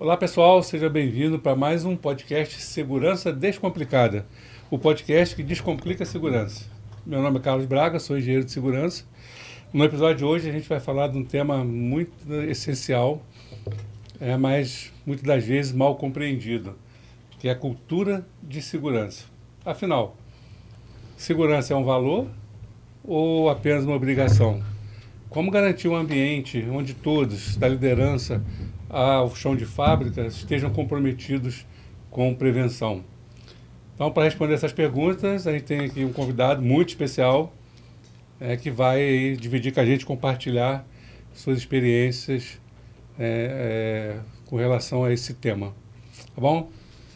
Olá pessoal, seja bem-vindo para mais um podcast Segurança Descomplicada, o podcast que descomplica a segurança. Meu nome é Carlos Braga, sou engenheiro de segurança. No episódio de hoje a gente vai falar de um tema muito essencial, mas muitas das vezes mal compreendido, que é a cultura de segurança. Afinal, segurança é um valor ou apenas uma obrigação? Como garantir um ambiente onde todos, da liderança ao chão de fábrica, estejam comprometidos com prevenção? Então, para responder essas perguntas, a gente tem aqui um convidado muito especial, que vai aí dividir com a gente, compartilhar suas experiências com relação a esse tema. Tá bom?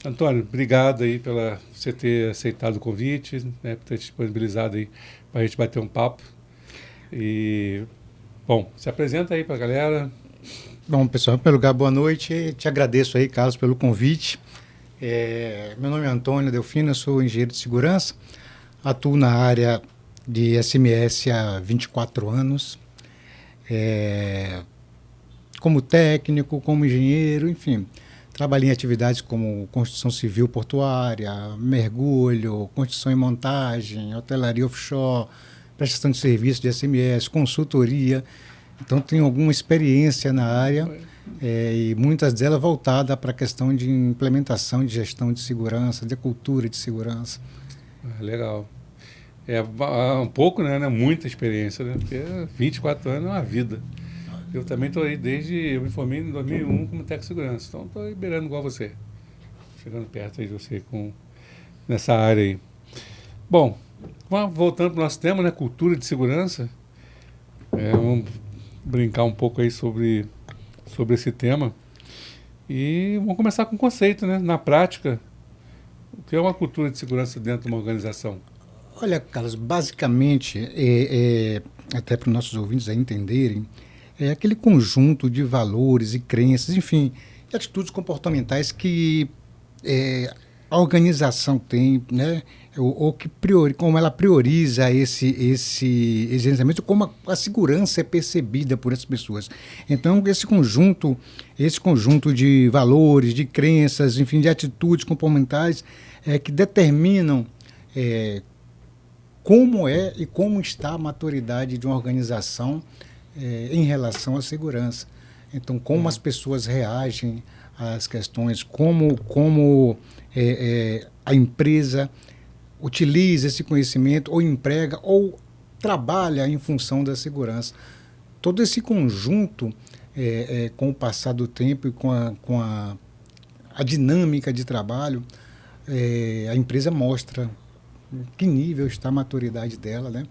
Antônio, obrigado aí pela você ter aceitado o convite, por ter disponibilizado aí para a gente bater um papo. E, bom, se apresenta aí para a galera. Bom, pessoal, em primeiro lugar, boa noite. Te agradeço aí, Carlos, pelo convite. Meu nome é Antônio Delfino, sou engenheiro de segurança, atuo na área de SMS há 24 anos, como técnico, como engenheiro, enfim. Trabalhei em atividades como construção civil portuária, mergulho, construção e montagem, hotelaria offshore, prestação de serviço de SMS, consultoria. Então, tenho alguma experiência na área e muitas delas voltadas para a questão de implementação de gestão de segurança, de cultura de segurança. Legal. Um pouco, né? Muita experiência, né? Porque 24 anos é uma vida. Eu também estou aí eu me formei em 2001 como técnico de segurança, então estou aí beirando igual você, chegando perto aí de você nessa área aí. Bom, voltando para o nosso tema, né? Cultura de segurança. Vamos brincar um pouco aí sobre esse tema. E vamos começar com o conceito, né? Na prática, o que é uma cultura de segurança dentro de uma organização? Olha, Carlos, basicamente, até para os nossos ouvintes aí entenderem, é aquele conjunto de valores e crenças, enfim, de atitudes comportamentais que a organização tem, né? Como ela prioriza esse gerenciamento, como a segurança é percebida por essas pessoas. Então, esse conjunto de valores, de crenças, enfim, de atitudes comportamentais que determinam como é e como está a maturidade de uma organização em relação à segurança. Então, como as pessoas reagem às questões, como a empresa utiliza esse conhecimento ou emprega ou trabalha em função da segurança. Todo esse conjunto, com o passar do tempo e com a dinâmica de trabalho, a empresa mostra que nível está a maturidade dela, né?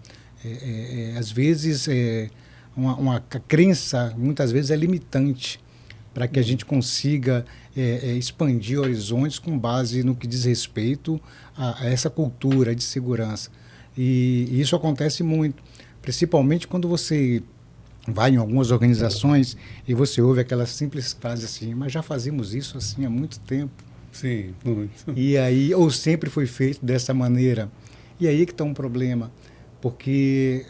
Às vezes, uma crença, muitas vezes, é limitante para que a gente consiga expandir horizontes com base no que diz respeito a essa cultura de segurança. E isso acontece muito, principalmente quando você vai em algumas organizações e você ouve aquela simples frase assim, mas já fazemos isso assim há muito tempo. Sim, muito. E aí, ou sempre foi feito dessa maneira. E aí que está um problema, porque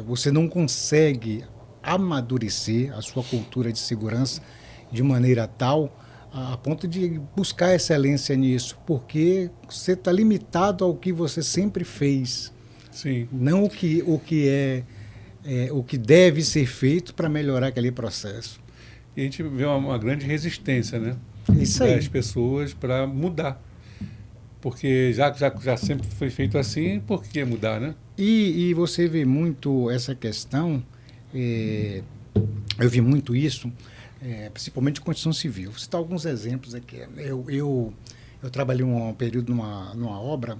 você não consegue amadurecer a sua cultura de segurança de maneira tal a ponto de buscar excelência nisso, porque você está limitado ao que você sempre fez. Sim. Não o que deve ser feito para melhorar aquele processo. E a gente vê uma grande resistência, né? Isso aí. Das pessoas para mudar. Porque já sempre foi feito assim, por que mudar, né? E você vê muito essa questão, eu vi muito isso, principalmente em construção civil. Vou citar alguns exemplos aqui. Eu trabalhei um período numa obra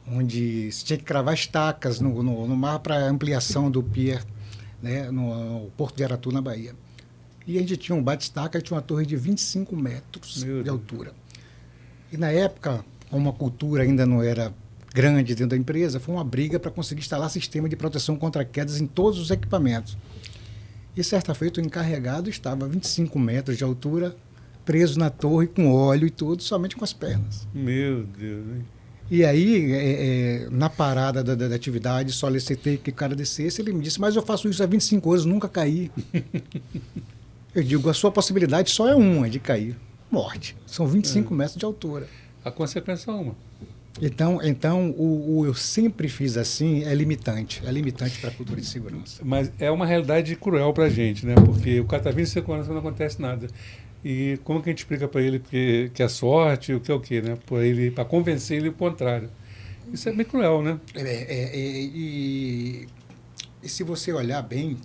onde se tinha que cravar estacas no mar para ampliação do pier, né, no Porto de Aratu, na Bahia. E a gente tinha um bate-estaca que tinha uma torre de 25 metros de altura. E na época, como a cultura ainda não era grande dentro da empresa, foi uma briga para conseguir instalar sistema de proteção contra quedas em todos os equipamentos. E certa feita o encarregado estava a 25 metros de altura, preso na torre com óleo e tudo, somente com as pernas. Meu Deus, hein? E aí, na parada da atividade, solicitei que o cara descesse, ele me disse, mas eu faço isso há 25 anos, nunca caí. Eu digo, a sua possibilidade só é uma de cair. morte. São 25 metros de altura. A consequência é uma. Então o eu sempre fiz assim é limitante para a cultura de segurança. Mas é uma realidade cruel para a gente, né? Porque o cara está vindo de segurança e não acontece nada. E como que a gente explica para ele que é sorte, o que, né? Para convencer ele o contrário. Isso é bem cruel, né? E se você olhar bem,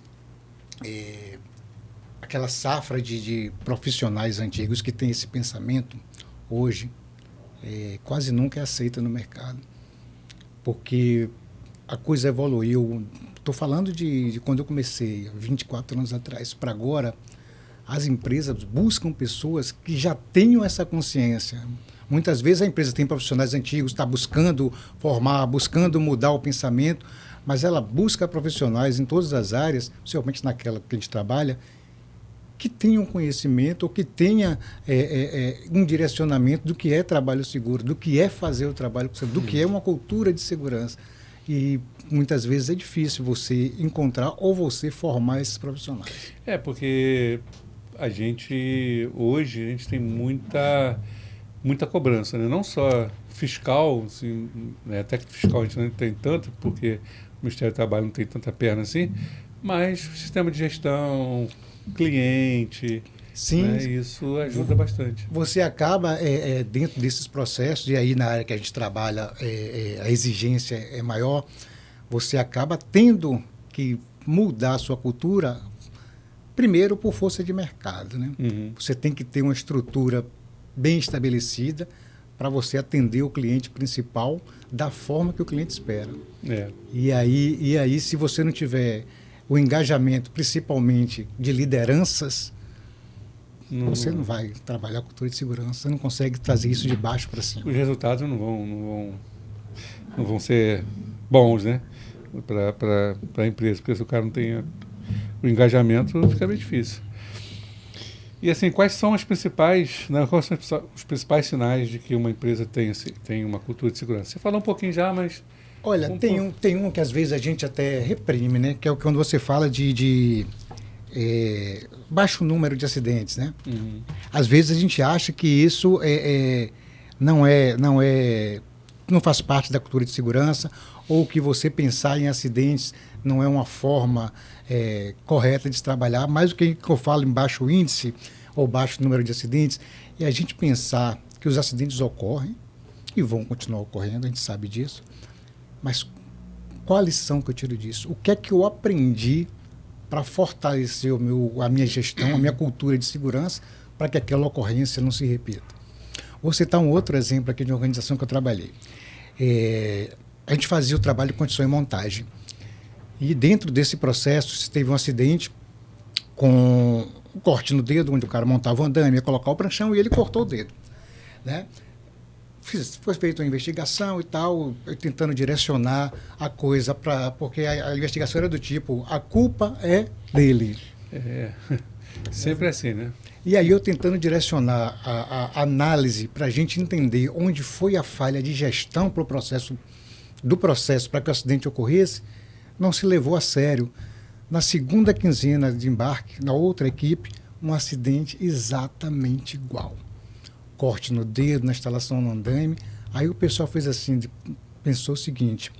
aquela safra de profissionais antigos que tem esse pensamento hoje, quase nunca é aceita no mercado. Porque a coisa evoluiu. Estou falando de quando eu comecei, 24 anos atrás, para agora. As empresas buscam pessoas que já tenham essa consciência. Muitas vezes a empresa tem profissionais antigos, está buscando formar, buscando mudar o pensamento, mas ela busca profissionais em todas as áreas, principalmente naquela que a gente trabalha, que tenham conhecimento ou que tenha um direcionamento do que é trabalho seguro, do que é fazer o trabalho seguro, do que é uma cultura de segurança. E muitas vezes é difícil você encontrar ou você formar esses profissionais. Porque hoje a gente tem muita cobrança, né? Não só fiscal, assim, né? Até que fiscal a gente não tem tanto, porque o Ministério do Trabalho não tem tanta perna assim, mas sistema de gestão, cliente, sim, né? Isso ajuda bastante. Você acaba, dentro desses processos, e aí na área que a gente trabalha, a exigência é maior, você acaba tendo que mudar a sua cultura, primeiro por força de mercado, né? Uhum. Você tem que ter uma estrutura bem estabelecida para você atender o cliente principal da forma que o cliente espera. E aí, se você não tiver o engajamento, principalmente de lideranças, você não vai trabalhar cultura de segurança, você não consegue trazer isso de baixo para cima. Os resultados não vão ser bons, né? Para a empresa, porque se o cara não tem o engajamento, fica bem difícil. E assim, quais são os principais sinais de que uma empresa tem uma cultura de segurança? Você falou um pouquinho já, mas... Olha, tem um que às vezes a gente até reprime, né? Que é quando você fala de baixo número de acidentes, né? Uhum. Às vezes a gente acha que isso não faz parte da cultura de segurança, ou que você pensar em acidentes não é uma forma correta de se trabalhar, mas o que eu falo em baixo índice ou baixo número de acidentes é a gente pensar que os acidentes ocorrem e vão continuar ocorrendo, a gente sabe disso, mas qual a lição que eu tiro disso? O que é que eu aprendi para fortalecer a minha gestão, a minha cultura de segurança, para que aquela ocorrência não se repita? Vou citar um outro exemplo aqui de uma organização que eu trabalhei. A gente fazia o trabalho de construção e montagem. E dentro desse processo, teve um acidente com um corte no dedo, onde o cara montava o andame, ia colocar o pranchão e ele cortou o dedo, né? Foi feita uma investigação e tal, tentando direcionar a coisa porque a investigação era do tipo, a culpa é dele. Sempre assim, né? E aí eu tentando direcionar a análise para a gente entender onde foi a falha de gestão do processo para que o acidente ocorresse, não se levou a sério. Na segunda quinzena de embarque, na outra equipe, um acidente exatamente igual. Corte no dedo, na instalação no andame. Aí o pessoal fez assim, pensou o seguinte,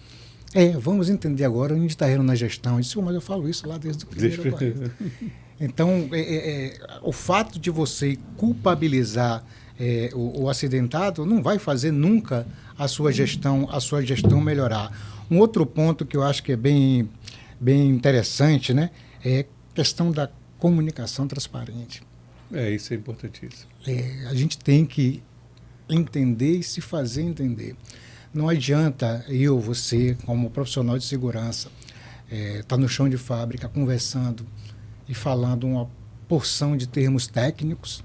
vamos entender agora onde está errando na gestão. Eu disse, mas eu falo isso lá desde o primeiro ano. Então, o fato de você culpabilizar o acidentado não vai fazer nunca a sua gestão melhorar. Um outro ponto que eu acho que é bem interessante, né, é a questão da comunicação transparente. Isso é importantíssimo. A gente tem que entender e se fazer entender. Não adianta você, como profissional de segurança, estar no chão de fábrica conversando e falando uma porção de termos técnicos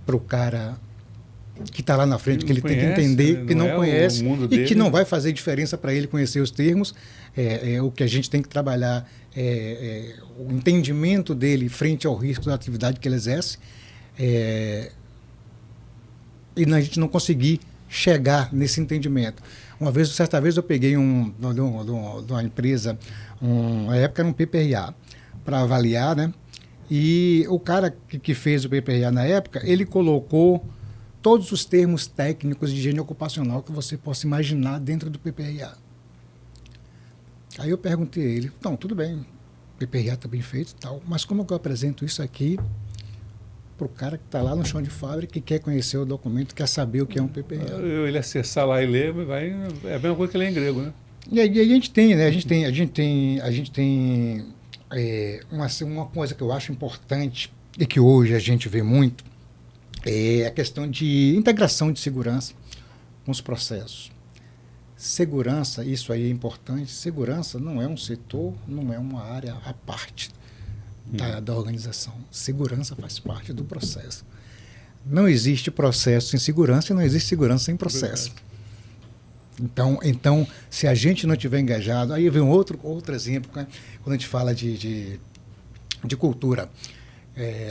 para o cara que está lá na frente, que ele tem que entender, que não conhece e que não vai fazer diferença para ele conhecer os termos. O que a gente tem que trabalhar o entendimento dele frente ao risco da atividade que ele exerce, e a gente não conseguir chegar nesse entendimento. Certa vez eu peguei de uma empresa, na época era um PPRA, para avaliar, né? E o cara que fez o PPRA na época, ele colocou todos os termos técnicos de higiene ocupacional que você possa imaginar dentro do PPRA. Aí eu perguntei a ele, não, tudo bem, o PPRA está bem feito e tal, mas como que eu apresento isso aqui para o cara que está lá no chão de fábrica, que quer conhecer o documento, quer saber o que é um PPRA? Ele acessar lá e ler, é a mesma coisa que ler em grego, né? E aí a gente tem, né? A gente tem uma coisa que eu acho importante e que hoje a gente vê muito, é a questão de integração de segurança com os processos. Segurança, isso aí é importante, segurança não é um setor, não é uma área à parte da organização. Segurança faz parte do processo. Não existe processo sem segurança e não existe segurança sem processo. Então, se a gente não tiver engajado, aí vem outro exemplo, né? Quando a gente fala de cultura.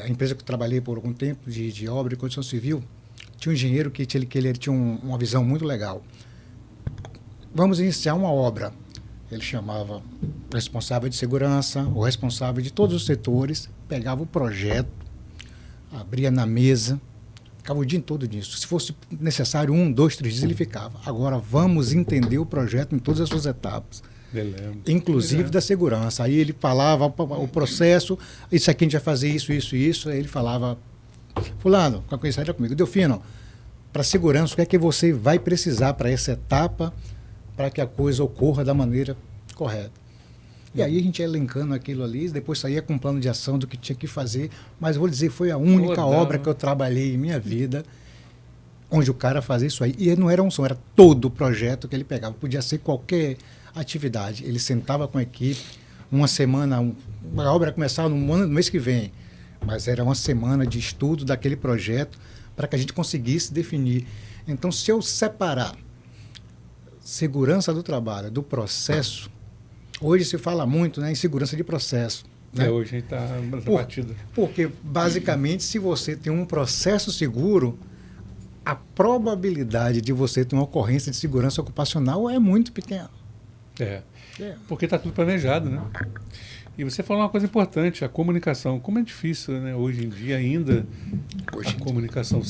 A empresa que eu trabalhei por algum tempo, de obra e construção civil, tinha um engenheiro que ele tinha uma visão muito legal. Vamos iniciar uma obra. Ele chamava o responsável de segurança, o responsável de todos os setores, pegava o projeto, abria na mesa, ficava o dia todo nisso. Se fosse necessário 1, 2, 3 dias, ele ficava. Agora vamos entender o projeto em todas as suas etapas. Inclusive da segurança. Aí ele falava o processo, isso aqui a gente vai fazer isso, isso e isso. Aí ele falava, fulano, com a coincidência comigo, Delfino, para segurança, o que é que você vai precisar para essa etapa, para que a coisa ocorra da maneira correta. E aí a gente ia elencando aquilo ali, depois saía com um plano de ação do que tinha que fazer, mas vou dizer, foi a única obra que eu trabalhei em minha vida onde o cara fazia isso aí. E não era um som, era todo o projeto que ele pegava, podia ser qualquer atividade. Ele sentava com a equipe, uma semana, a obra começava no mês que vem, mas era uma semana de estudo daquele projeto para que a gente conseguisse definir. Então, se eu separar segurança do trabalho do processo, hoje se fala muito, né, em segurança de processo. Né? Hoje a gente está batido. Porque, basicamente, se você tem um processo seguro, a probabilidade de você ter uma ocorrência de segurança ocupacional é muito pequena. Porque está tudo planejado, né? E você falou uma coisa importante, a comunicação. Como é difícil, né, hoje em dia ainda, a comunicação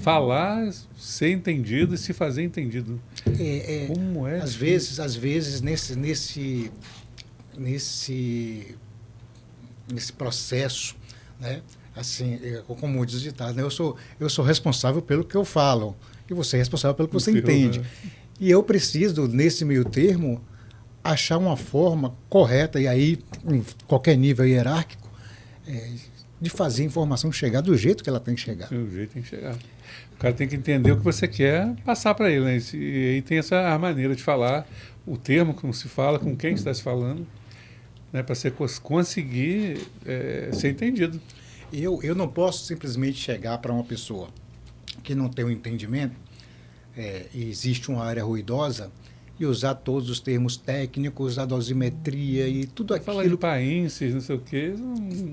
falar, ser entendido e se fazer entendido. Como é? Às vezes nesse processo, né? Assim, como diz o ditado, né? Eu sou responsável pelo que eu falo e você é responsável pelo que você entende. E eu preciso, nesse meio termo, achar uma forma correta, e aí, em qualquer nível hierárquico, de fazer a informação chegar do jeito que ela tem que chegar. Do jeito que tem que chegar. O cara tem que entender o que você quer passar para ele, né? E aí tem essa maneira de falar, o termo, como se fala, com quem está se falando, né? Para você conseguir ser entendido. Eu não posso simplesmente chegar para uma pessoa que não tem o entendimento, e existe uma área ruidosa, e usar todos os termos técnicos, a dosimetria e tudo aquilo. Falar de paíndices, não sei o quê,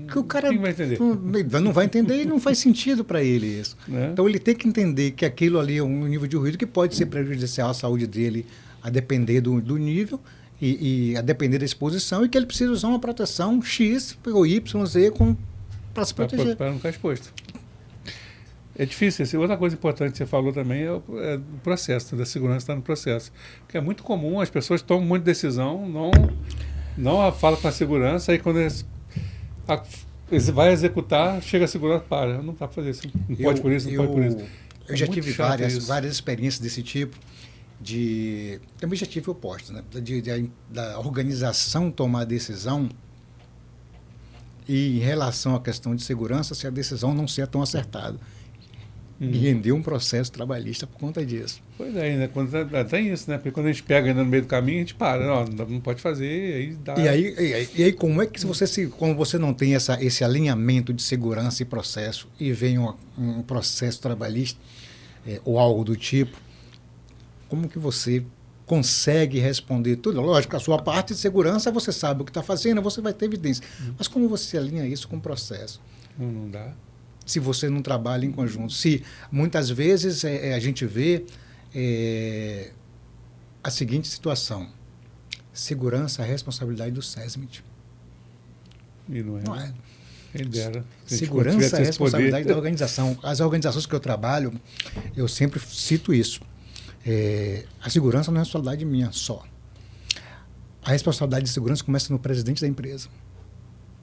que o cara quem vai entender? Não vai entender e não faz sentido para ele isso. Né? Então ele tem que entender que aquilo ali é um nível de ruído que pode ser prejudicial à saúde dele, a depender do nível e a depender da exposição, e que ele precisa usar uma proteção X ou Y, Z para se proteger. Para não ficar exposto. É difícil. Outra coisa importante que você falou também é o processo, da segurança está no processo. Porque é muito comum, as pessoas tomam muita decisão, não falam com a segurança, aí quando eles vai executar, chega a segurança, para. Não dá para fazer isso. Não pode por isso, não pode por isso. Eu já tive várias experiências desse tipo. Também já tive o oposto, né? Da organização tomar a decisão e em relação à questão de segurança, se a decisão não ser tão acertada. E render um processo trabalhista por conta disso. Pois é, né? Tem isso, né? Porque quando a gente pega ainda no meio do caminho, a gente para, não pode fazer, aí dá. E aí como é que quando você não tem esse alinhamento de segurança e processo, e vem um processo trabalhista, ou algo do tipo, como que você consegue responder tudo? Lógico, a sua parte de segurança, você sabe o que está fazendo, você vai ter evidência. Mas como você alinha isso com o processo? Não dá. Se você não trabalha em conjunto. Se muitas vezes a gente vê a seguinte situação: segurança é a responsabilidade do SESMIT. E não é. Não é. Quem dera. Segurança é a responsabilidade da organização. As organizações que eu trabalho, eu sempre cito isso. A segurança não é responsabilidade minha só. A responsabilidade de segurança começa no presidente da empresa.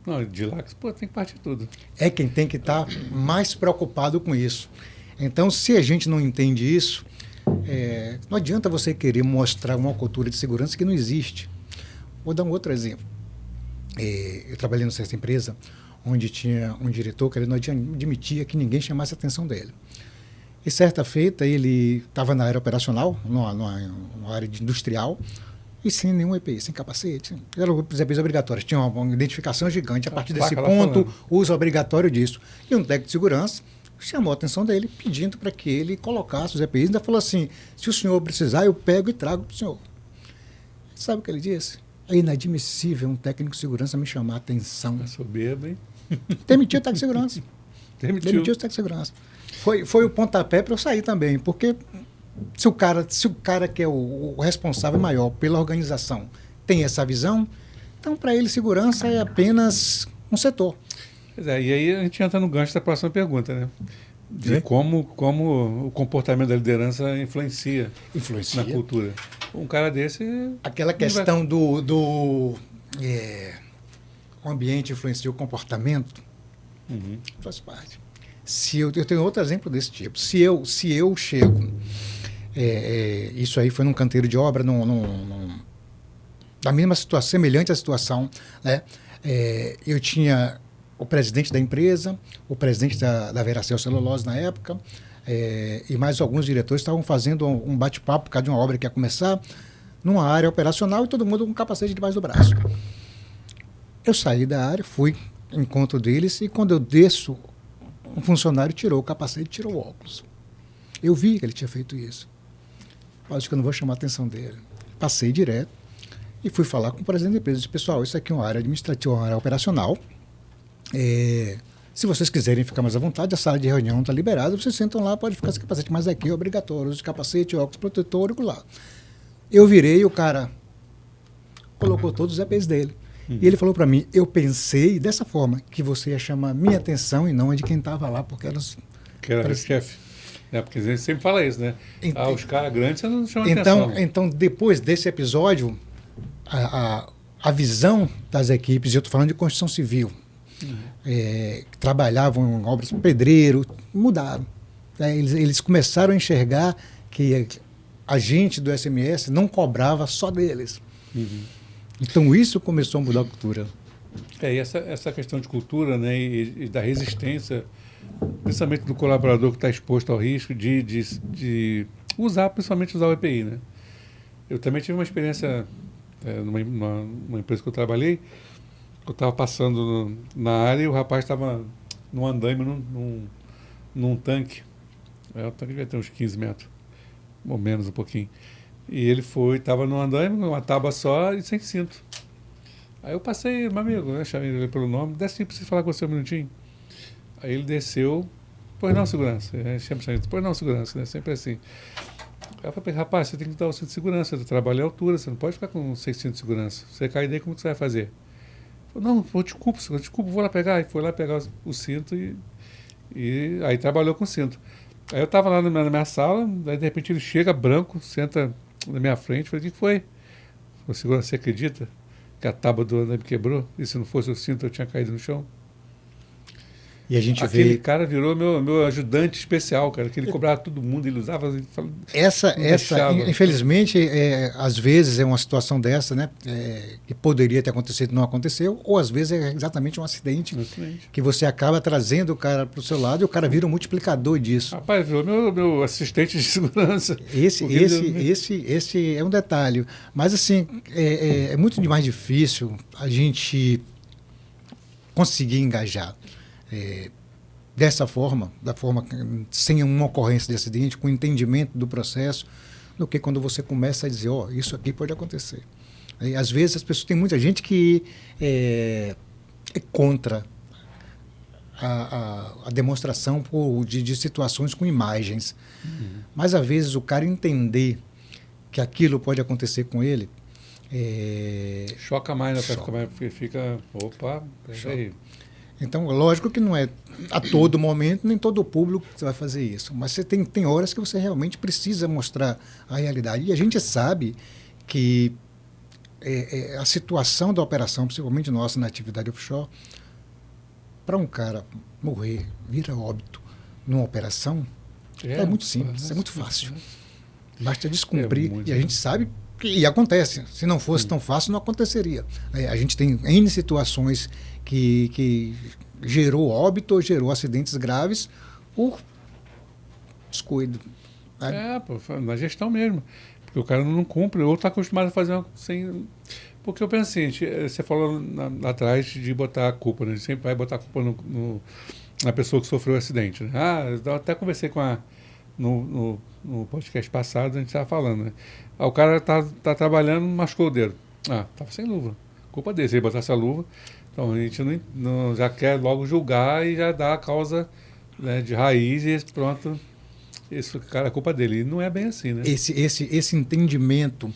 Não, de lá que tem que partir tudo. É quem tem que estar mais preocupado com isso. Então, se a gente não entende isso, não adianta você querer mostrar uma cultura de segurança que não existe. Vou dar um outro exemplo. Eu trabalhei nessa empresa onde tinha um diretor que ele não admitia que ninguém chamasse a atenção dele. E certa feita ele estava na área operacional, numa área industrial, e sem nenhum EPI, sem capacete. Eram os EPIs obrigatórios, tinha uma identificação gigante. A partir desse ponto, uso obrigatório disso. E um técnico de segurança chamou a atenção dele, pedindo para que ele colocasse os EPIs. Ainda falou assim, se o senhor precisar, eu pego e trago para o senhor. Sabe o que ele disse? É inadmissível um técnico de segurança me chamar a atenção. É soberbo, hein? Demitiu o técnico de segurança. Demitiu o técnico de segurança. Foi o pontapé para eu sair também, porque se o cara que é o responsável maior pela organização tem essa visão, então para ele segurança é apenas um setor. Pois é, e aí a gente entra no gancho da próxima pergunta, né? De como o comportamento da liderança influencia na cultura. Um cara desse... Aquela questão do o ambiente influencia o comportamento, faz parte. Eu tenho outro exemplo desse tipo. Se eu chego... isso aí foi num canteiro de obra, na mesma situação, semelhante à situação, né? Eu tinha o presidente da empresa, o presidente da Veracel Celulose na época, e mais alguns diretores estavam fazendo um bate-papo por causa de uma obra que ia começar, numa área operacional, e todo mundo com um capacete debaixo do braço. Eu saí da área, fui ao encontro deles, e quando eu desço, um funcionário tirou o capacete e tirou o óculos. Eu vi que ele tinha feito isso. Acho que eu não vou chamar a atenção dele. Passei direto e fui falar com o presidente da empresa. Disse, pessoal, isso aqui é uma área administrativa, uma área operacional. Se vocês quiserem ficar mais à vontade, a sala de reunião está liberada, vocês sentam lá, pode ficar sem capacete, mas aqui é obrigatório, use capacete, óculos, protetor auricular. Eu virei e o cara colocou todos os EPIs dele. E ele falou para mim, eu pensei dessa forma, que você ia chamar a minha atenção e não a de quem estava lá, porque elas... Que era o chefe. Porque a gente sempre fala isso, né? Os caras grandes você não chama atenção. Então, depois desse episódio, a visão das equipes, eu estou falando de construção civil, que trabalhavam em obras pedreiro, mudaram. Eles começaram a enxergar que a gente do SMS não cobrava só deles. Então, isso começou a mudar a cultura. E essa questão de cultura, né, e da resistência, principalmente do colaborador que está exposto ao risco de principalmente usar o EPI, né? Eu também tive uma experiência numa empresa que eu trabalhei, eu estava passando na área e o rapaz estava num andaime, num tanque. O tanque devia ter uns 15 metros, ou menos um pouquinho. E ele estava num andaime, uma tábua só e sem cinto. Aí eu passei, meu amigo, né, chamei ele pelo nome, desce aí, preciso falar com você um minutinho. Aí ele desceu, pois não, segurança. Pois não, segurança, né? Sempre assim. Aí eu falei, rapaz, você tem que dar o cinto de segurança, você trabalha em altura, você não pode ficar com 6 cintos de segurança. Você cair daí, como que você vai fazer? Eu falei, não, desculpa, vou lá pegar. E foi lá pegar o cinto e aí trabalhou com o cinto. Aí eu estava lá na minha sala, aí de repente ele chega branco, senta na minha frente, falei, o que foi? Falei, segurança, você acredita que a tábua do andaime quebrou? E se não fosse o cinto eu tinha caído no chão? E a gente Aquele cara virou meu ajudante especial, cara, que ele cobrava todo mundo, ele usava... Infelizmente, às vezes é uma situação dessa, né, que poderia ter acontecido e não aconteceu, ou às vezes é exatamente um acidente que você acaba trazendo o cara para o seu lado e o cara vira um multiplicador disso. Rapaz, virou meu assistente de segurança. Esse é um detalhe. Mas, assim, é muito mais difícil a gente conseguir engajar. Dessa forma, sem uma ocorrência de acidente, com entendimento do processo, do que quando você começa a dizer, isso aqui pode acontecer. Às vezes tem muita gente que é contra a demonstração de situações com imagens. Mas às vezes o cara entender que aquilo pode acontecer com ele... choca mais, né? Fica, opa, peraí. Então, lógico que não é a todo momento, nem todo público que você vai fazer isso. Mas você tem horas que você realmente precisa mostrar a realidade. E a gente sabe que a situação da operação, principalmente nossa na atividade offshore, para um cara morrer, vira óbito numa operação, é muito simples, é muito fácil. Basta descumprir. E a gente sabe que acontece. Se não fosse tão fácil, não aconteceria. A gente tem N situações que gerou óbito ou gerou acidentes graves por descuido. Pô, na gestão mesmo. Porque o cara não cumpre, ou está acostumado a fazer sem. Porque eu penso assim, você falou lá atrás de botar a culpa, né? A gente sempre vai botar a culpa na pessoa que sofreu o acidente. Né? Eu até conversei com no podcast passado, a gente estava falando, né? O cara tá trabalhando, machucou o dedo. Estava sem luva. Culpa dele, se ele botasse a luva. Então a gente não já quer logo julgar e já dar a causa, né, de raiz e pronto. Isso, cara, é culpa dele. E não é bem assim, né? Esse entendimento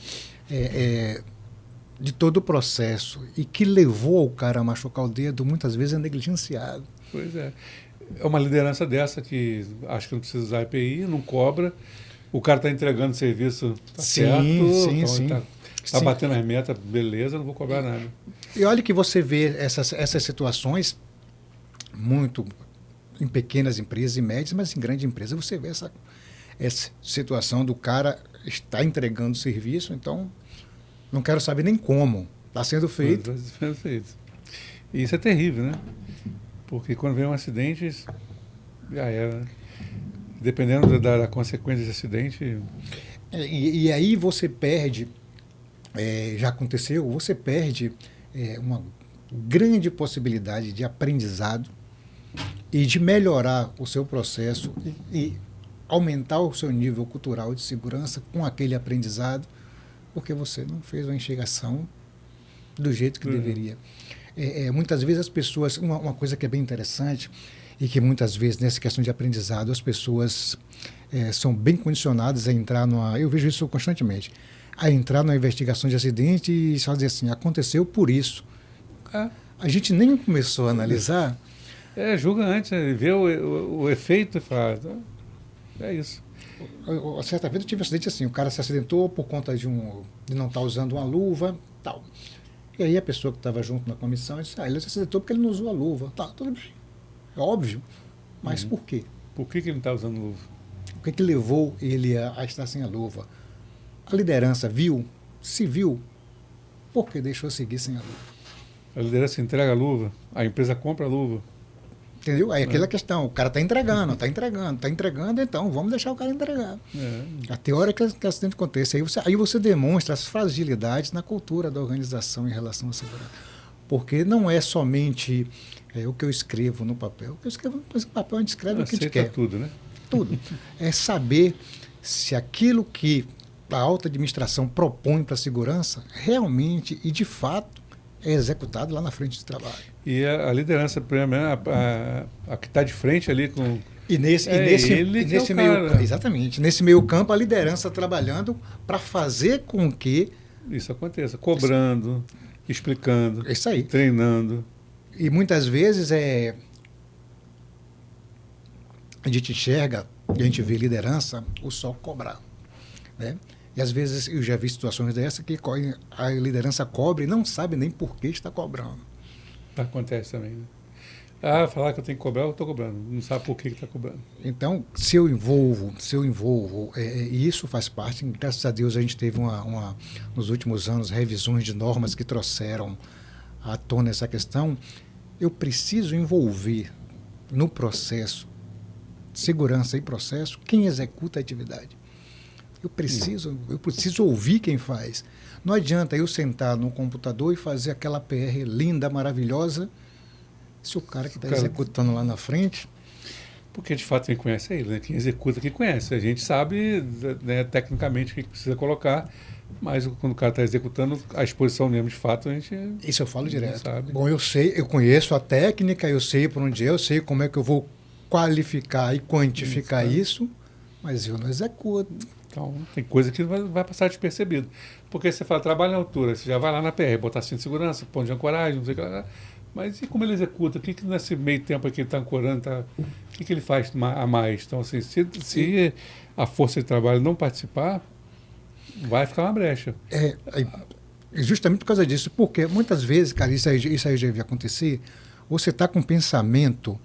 de todo o processo e que levou o cara a machucar o dedo, muitas vezes é negligenciado. Pois é. É uma liderança dessa que acho que não precisa usar EPI, não cobra. O cara está entregando o serviço, tá certo. Sim. Está batendo as metas, beleza, não vou cobrar nada. E olha que você vê essas situações muito em pequenas empresas e médias, mas em grandes empresas você vê essa situação do cara estar entregando o serviço, então não quero saber nem como. Está sendo feito. Está sendo feito. E isso é terrível, né? Porque quando vem um acidente, já era. Dependendo da consequência desse acidente... E aí você perde, já aconteceu, você perde uma grande possibilidade de aprendizado e de melhorar o seu processo e aumentar o seu nível cultural de segurança com aquele aprendizado, porque você não fez uma enxergação do jeito que deveria. Muitas vezes as pessoas, uma coisa que é bem interessante e que muitas vezes nessa questão de aprendizado as pessoas são bem condicionadas a entrar eu vejo isso constantemente, a entrar numa investigação de acidente e só dizer assim, aconteceu por isso. A gente nem começou a analisar. Julga antes, vê o efeito e fala, é isso. Certa vez eu tive um acidente assim, o cara se acidentou por conta de não estar usando uma luva, tal. E aí a pessoa que estava junto na comissão disse, ele se acidentou porque ele não usou a luva. Tá, tudo bem. É óbvio. Mas por quê? Por que ele não está usando luva? O que levou ele a estar sem a luva? A liderança viu? Se viu, por que deixou seguir sem a luva? A liderança entrega a luva, a empresa compra a luva. Entendeu? Aí aquela questão, o cara está entregando, então vamos deixar o cara entregar. Até a hora que o acidente aconteça. Aí você demonstra as fragilidades na cultura da organização em relação à segurança. Porque não é somente o que eu escrevo no papel. O que eu escrevo no papel, a gente escreve o que a gente quer. Tudo, né? Tudo. É saber se aquilo que a alta administração propõe para a segurança realmente e de fato é executado lá na frente de trabalho. E a liderança, a que está de frente ali com... Exatamente. Nesse meio campo, a liderança trabalhando para fazer com que... Isso aconteça. Cobrando, explicando, isso aí. Treinando. E muitas vezes a gente enxerga e a gente vê liderança o só cobrar. Né? E às vezes eu já vi situações dessa que a liderança cobra e não sabe nem por que está cobrando. Acontece também, né? Falar que eu tenho que cobrar, eu estou cobrando. Não sabe por que está cobrando. Então, se eu envolvo, e isso faz parte, graças a Deus a gente teve nos últimos anos, revisões de normas que trouxeram à tona essa questão, eu preciso envolver no processo, segurança e processo, quem executa a atividade. Eu preciso ouvir quem faz. Não adianta eu sentar no computador e fazer aquela PR linda, maravilhosa, se o cara que está executando lá na frente... Porque, de fato, quem conhece é ele, né? Quem executa, quem conhece. A gente sabe, né, tecnicamente o que precisa colocar, mas quando o cara está executando, a exposição mesmo, de fato, a gente... Isso eu falo direto. Sabe. Bom, eu conheço a técnica, eu sei por onde eu sei como é que eu vou qualificar e quantificar isso, mas eu não executo. Então, tem coisa que vai passar despercebido. Porque você fala, trabalho na altura, você já vai lá na PR, botar cinto de segurança, ponto de ancoragem, não sei o que lá. Mas e como ele executa? O que nesse meio tempo aqui ele está ancorando, o que ele faz a mais? Então, assim, se a força de trabalho não participar, vai ficar uma brecha. Justamente por causa disso, porque muitas vezes, cara, isso aí já deve acontecer, você está com pensamento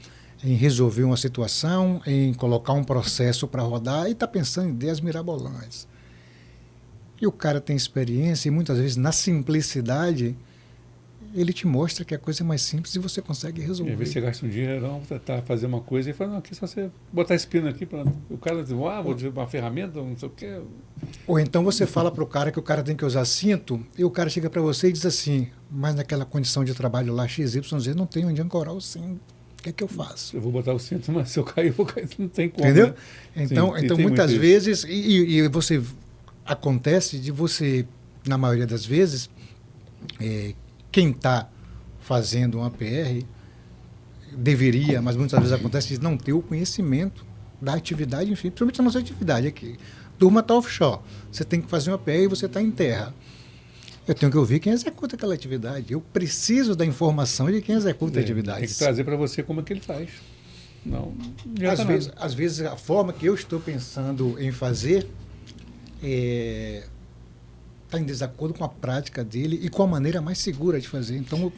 em resolver uma situação, em colocar um processo para rodar e está pensando em ideias mirabolantes. E o cara tem experiência e muitas vezes na simplicidade ele te mostra que a coisa é mais simples e você consegue resolver. E às vezes você gasta um dinheirão para fazer uma coisa e fala, não, aqui só você botar esse pino aqui, o cara diz, vou dizer uma ferramenta, não sei o quê. Ou então você fala para o cara que o cara tem que usar cinto e o cara chega para você e diz assim, mas naquela condição de trabalho lá XYZ não tem onde ancorar o cinto. O que é que eu faço? Eu vou botar o cinto, mas se eu cair, eu vou cair, não tem como. Entendeu? Né? Então muitas vezes, e você acontece de você, na maioria das vezes, quem está fazendo uma PR deveria, mas muitas vezes acontece de não ter o conhecimento da atividade, enfim, principalmente a nossa atividade aqui. Turma está offshore, você tem que fazer uma PR e você está em terra. Eu tenho que ouvir quem executa aquela atividade. Eu preciso da informação de quem executa a atividade. Tem que trazer para você como é que ele faz. Não, às vezes a forma que eu estou pensando em fazer está em desacordo com a prática dele e com a maneira mais segura de fazer. Então,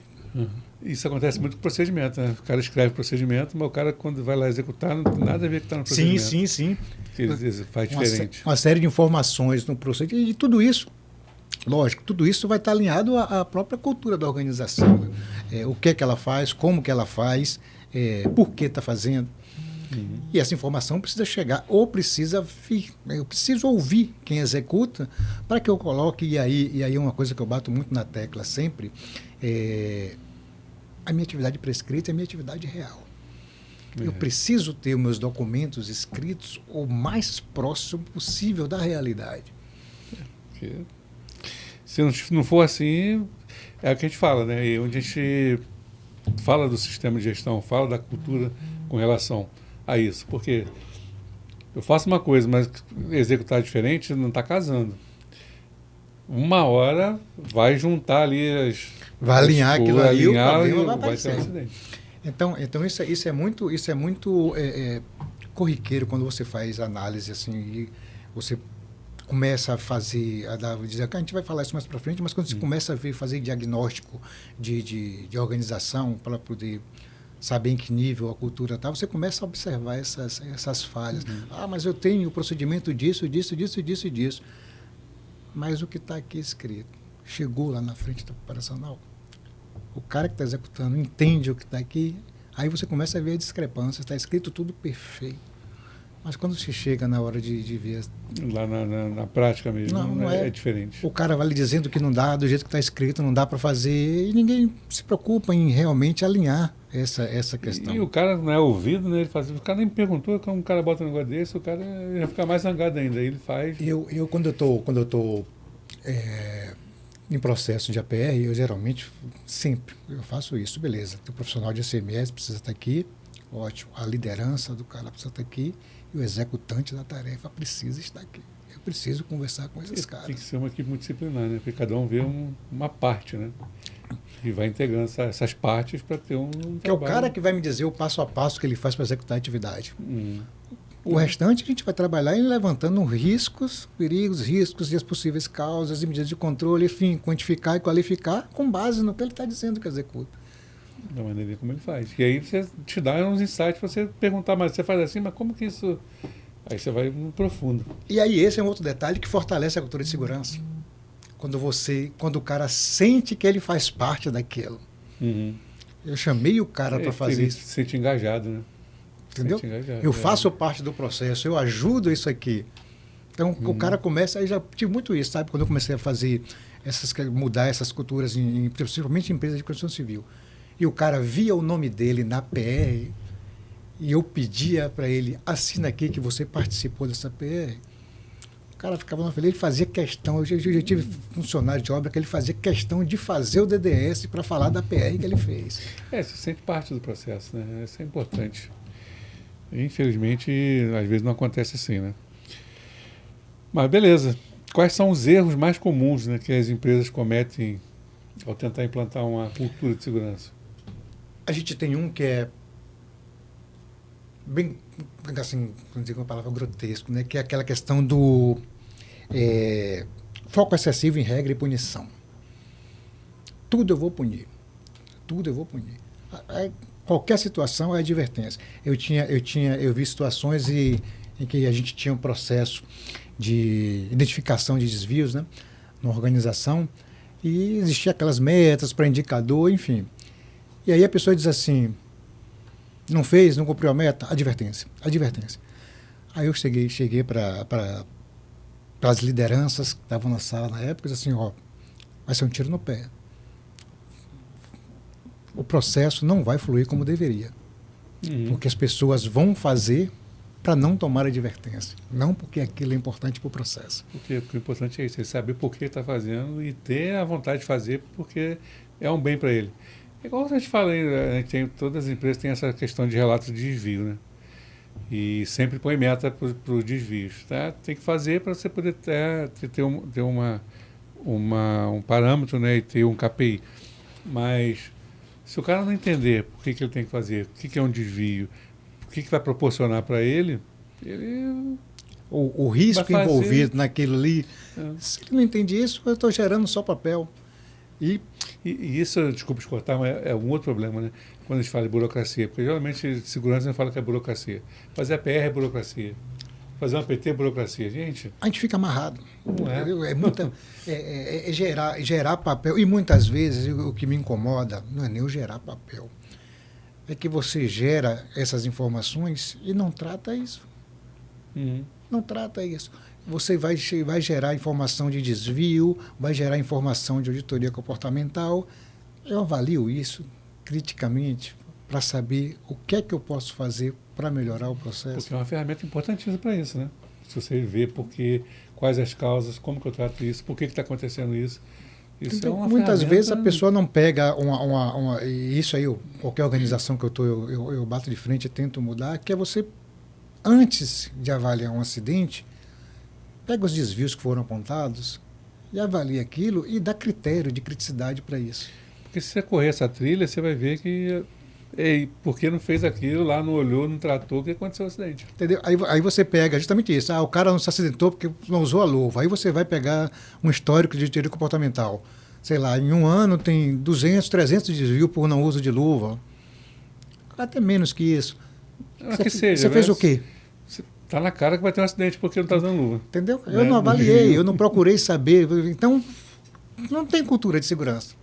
isso acontece muito com procedimento, né? O cara escreve procedimento, mas o cara, quando vai lá executar, não tem nada a ver com o que está no procedimento. Sim. Ele faz diferente. Uma série de informações no procedimento. E tudo isso, lógico, tudo isso vai estar alinhado à própria cultura da organização. O que é que ela faz, como que ela faz, por que está fazendo. E essa informação precisa chegar, ou precisa vir. Eu preciso ouvir quem executa para que eu coloque, e aí é uma coisa que eu bato muito na tecla sempre, a minha atividade prescrita é a minha atividade real. Eu preciso ter meus documentos escritos o mais próximo possível da realidade. Se não for assim, é o que a gente fala, né? E onde a gente fala do sistema de gestão, fala da cultura com relação a isso, porque eu faço uma coisa, mas executar diferente não está casando. Uma hora vai juntar ali vai alinhar aquilo ali, o problema vai ter um acidente. Então isso é muito corriqueiro quando você faz análise assim, e você começa a fazer, dizer que a gente vai falar isso mais para frente, mas quando você começa a fazer diagnóstico de organização para poder saber em que nível a cultura está, você começa a observar essas falhas. Mas eu tenho o procedimento disso. Mas o que está aqui escrito chegou lá na frente da operacional? O cara que está executando entende o que está aqui? Aí você começa a ver a discrepância. Está escrito tudo perfeito. Mas quando você chega na hora de ver... Lá na prática mesmo, não é diferente. O cara vai lhe dizendo que não dá, do jeito que está escrito, não dá para fazer, e ninguém se preocupa em realmente alinhar essa questão. E o cara não é ouvido, né? Ele faz, o cara nem me perguntou, como um cara bota um negócio desse, o cara ia ficar mais zangado ainda. Ele faz... Eu quando eu estou em processo de APR, eu geralmente, sempre, eu faço isso, beleza. O profissional de ICMS precisa estar aqui, ótimo. A liderança do cara precisa estar aqui, e o executante da tarefa precisa estar aqui. Eu preciso conversar com esses caras. Tem que ser uma equipe multidisciplinar, né? Porque cada um vê uma parte, né? E vai integrando essas partes para ter um trabalho. É o cara que vai me dizer o passo a passo que ele faz para executar a atividade. O restante a gente vai trabalhar em levantando riscos, perigos, riscos e as possíveis causas e medidas de controle, enfim, quantificar e qualificar com base no que ele está dizendo que executa. Da maneira como ele faz. E aí você te dá uns insights para você perguntar, mas você faz assim, mas como que isso... Aí você vai no profundo. E aí esse é um outro detalhe que fortalece a cultura de segurança. Quando o cara sente que ele faz parte daquilo. Eu chamei o cara para fazer isso. Se sente engajado, né? Entendeu? Eu faço parte do processo, eu ajudo isso aqui. Então o cara começa, aí já tive muito isso, sabe? Quando eu comecei a fazer mudar essas culturas, principalmente em empresas de construção civil. E o cara via o nome dele na PR e eu pedia para ele, assina aqui que você participou dessa PR. O cara ficava na frente, ele fazia questão, eu já tive funcionário de obra que ele fazia questão de fazer o DDS para falar da PR que ele fez. Você sente parte do processo, né? Isso é importante. Infelizmente, às vezes não acontece assim, né? Mas beleza. Quais são os erros mais comuns, né, que as empresas cometem ao tentar implantar uma cultura de segurança? A gente tem um que é bem, assim, vamos dizer uma palavra grotesco, né? Que é aquela questão do foco excessivo em regra e punição. Tudo eu vou punir. Tudo eu vou punir. Qualquer situação é advertência. Eu vi situações em que a gente tinha um processo de identificação de desvios, né, na organização, e existia aquelas metas para indicador, enfim. E aí a pessoa diz assim, não fez, não cumpriu a meta, advertência, advertência. Aí eu cheguei para as lideranças que estavam na sala na época e disse assim, ó, vai ser um tiro no pé. O processo não vai fluir como deveria. Porque as pessoas vão fazer para não tomar advertência. Não porque aquilo é importante para o processo. Porque o importante é isso, é saber por que está fazendo e ter a vontade de fazer porque é um bem para ele. Igual a gente fala aí, a gente tem, todas as empresas têm essa questão de relatos de desvio, né? E sempre põe meta para os desvios. Tá? Tem que fazer para você poder ter um parâmetro, né? E ter um KPI. Mas se o cara não entender por que ele tem que fazer, o que é um desvio, o que vai proporcionar para ele, o risco envolvido naquilo ali, se ele não entende isso, eu estou gerando só papel. E isso, desculpa te cortar, mas é um outro problema, né? Quando a gente fala de burocracia, porque geralmente segurança não fala que é burocracia. Fazer a PR é burocracia. Fazer uma PT é burocracia. Gente... A gente fica amarrado. Não é? Gerar papel. E muitas vezes o que me incomoda não é nem o gerar papel. É que você gera essas informações e não trata isso. Não trata isso. Você vai gerar informação de desvio, vai gerar informação de auditoria comportamental. Eu avalio isso criticamente para saber o que é que eu posso fazer para melhorar o processo. Porque é uma ferramenta importantíssima para isso, né? Se você vê quais as causas, como que eu trato isso, por que está acontecendo isso. Isso então, é uma muitas ferramenta... vezes a pessoa não pega e isso aí, qualquer organização que eu bato de frente e tento mudar, que é você, antes de avaliar um acidente, pega os desvios que foram apontados e avalia aquilo e dá critério de criticidade para isso. Porque se você correr essa trilha, você vai ver que... por que não fez aquilo, lá não olhou, não tratou, o que aconteceu o acidente? Entendeu? Aí você pega justamente isso. O cara não se acidentou porque não usou a luva. Aí você vai pegar um histórico de auditoria comportamental. Sei lá, em um ano tem 200, 300 desvios por não uso de luva. Até menos que isso. Você fez o quê? Está na cara que vai ter um acidente porque não está usando luva. Entendeu? Eu não avaliei, eu não procurei saber. Então, não tem cultura de segurança.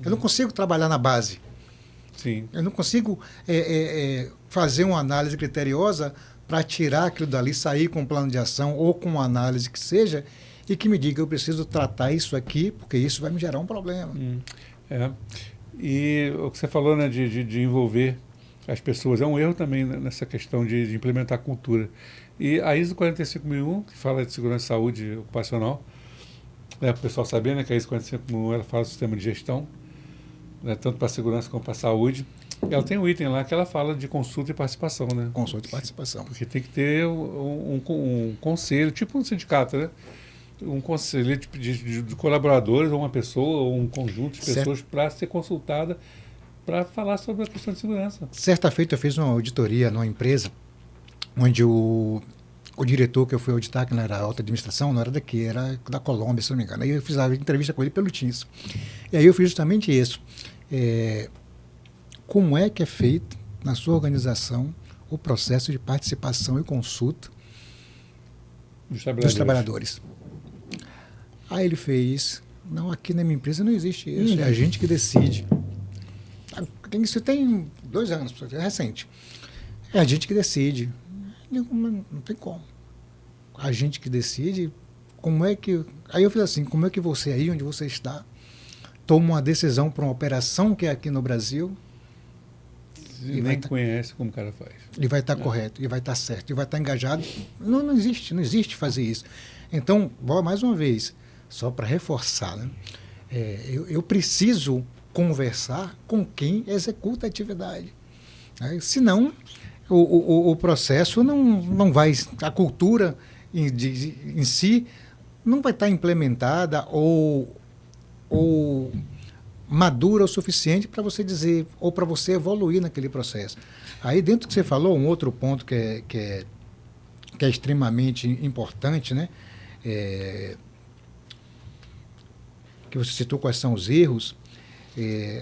Eu não consigo trabalhar na base. Sim. Eu não consigo fazer uma análise criteriosa para tirar aquilo dali, sair com um plano de ação ou com uma análise que seja e que me diga eu preciso tratar isso aqui porque isso vai me gerar um problema. E o que você falou, né, de envolver as pessoas é um erro também nessa questão de implementar cultura. E a ISO 45001, que fala de segurança e saúde ocupacional, para o pessoal saber, né, que a ISO 45001 ela fala do sistema de gestão, né, tanto para a segurança como para a saúde. E ela tem um item lá que ela fala de consulta e participação, né? Consulta e participação. Porque tem que ter um conselho, tipo um sindicato, né? Um conselho de colaboradores, ou uma pessoa, ou um conjunto de pessoas para ser consultada para falar sobre a questão de segurança. Certa feita eu fiz uma auditoria numa empresa onde o diretor que eu fui auditar, que não era alta administração, não era daqui, era da Colômbia, se não me engano. Aí eu fiz a entrevista com ele pelo Teams. E aí eu fiz justamente isso. Como é que é feito na sua organização o processo de participação e consulta dos trabalhadores? Aí ele fez, não, aqui na minha empresa não existe isso, é a gente que decide. Isso tem 2 anos, é recente. É a gente que decide. Não tem como. A gente que decide, como é que... Aí eu fiz assim, como é que você aí, onde você está, toma uma decisão para uma operação que é aqui no Brasil... E nem conhece como o cara faz. E vai estar correto, e vai estar certo, e vai estar engajado. Não existe fazer isso. Então, mais uma vez, só para reforçar, né? Eu preciso conversar com quem executa a atividade. Senão, o processo não vai... A cultura em si não vai estar implementada ou madura o suficiente para você dizer, ou para você evoluir naquele processo. Aí, dentro do que você falou, um outro ponto que é extremamente importante, né? Que você citou quais são os erros.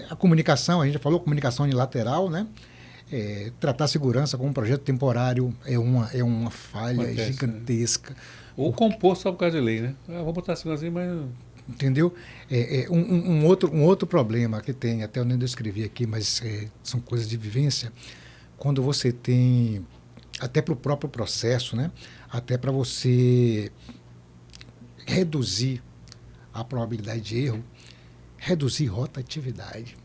A comunicação, a gente já falou, comunicação unilateral, né? Tratar a segurança como um projeto temporário é uma falha gigantesca. Né? Ou compor só por causa de lei, né? Vou botar a segurança aí, mas... Entendeu? Um outro problema que tem, até eu nem descrevi aqui, mas são coisas de vivência, quando você tem, até para o próprio processo, né? Até para você reduzir a probabilidade de erro, reduzir rotatividade.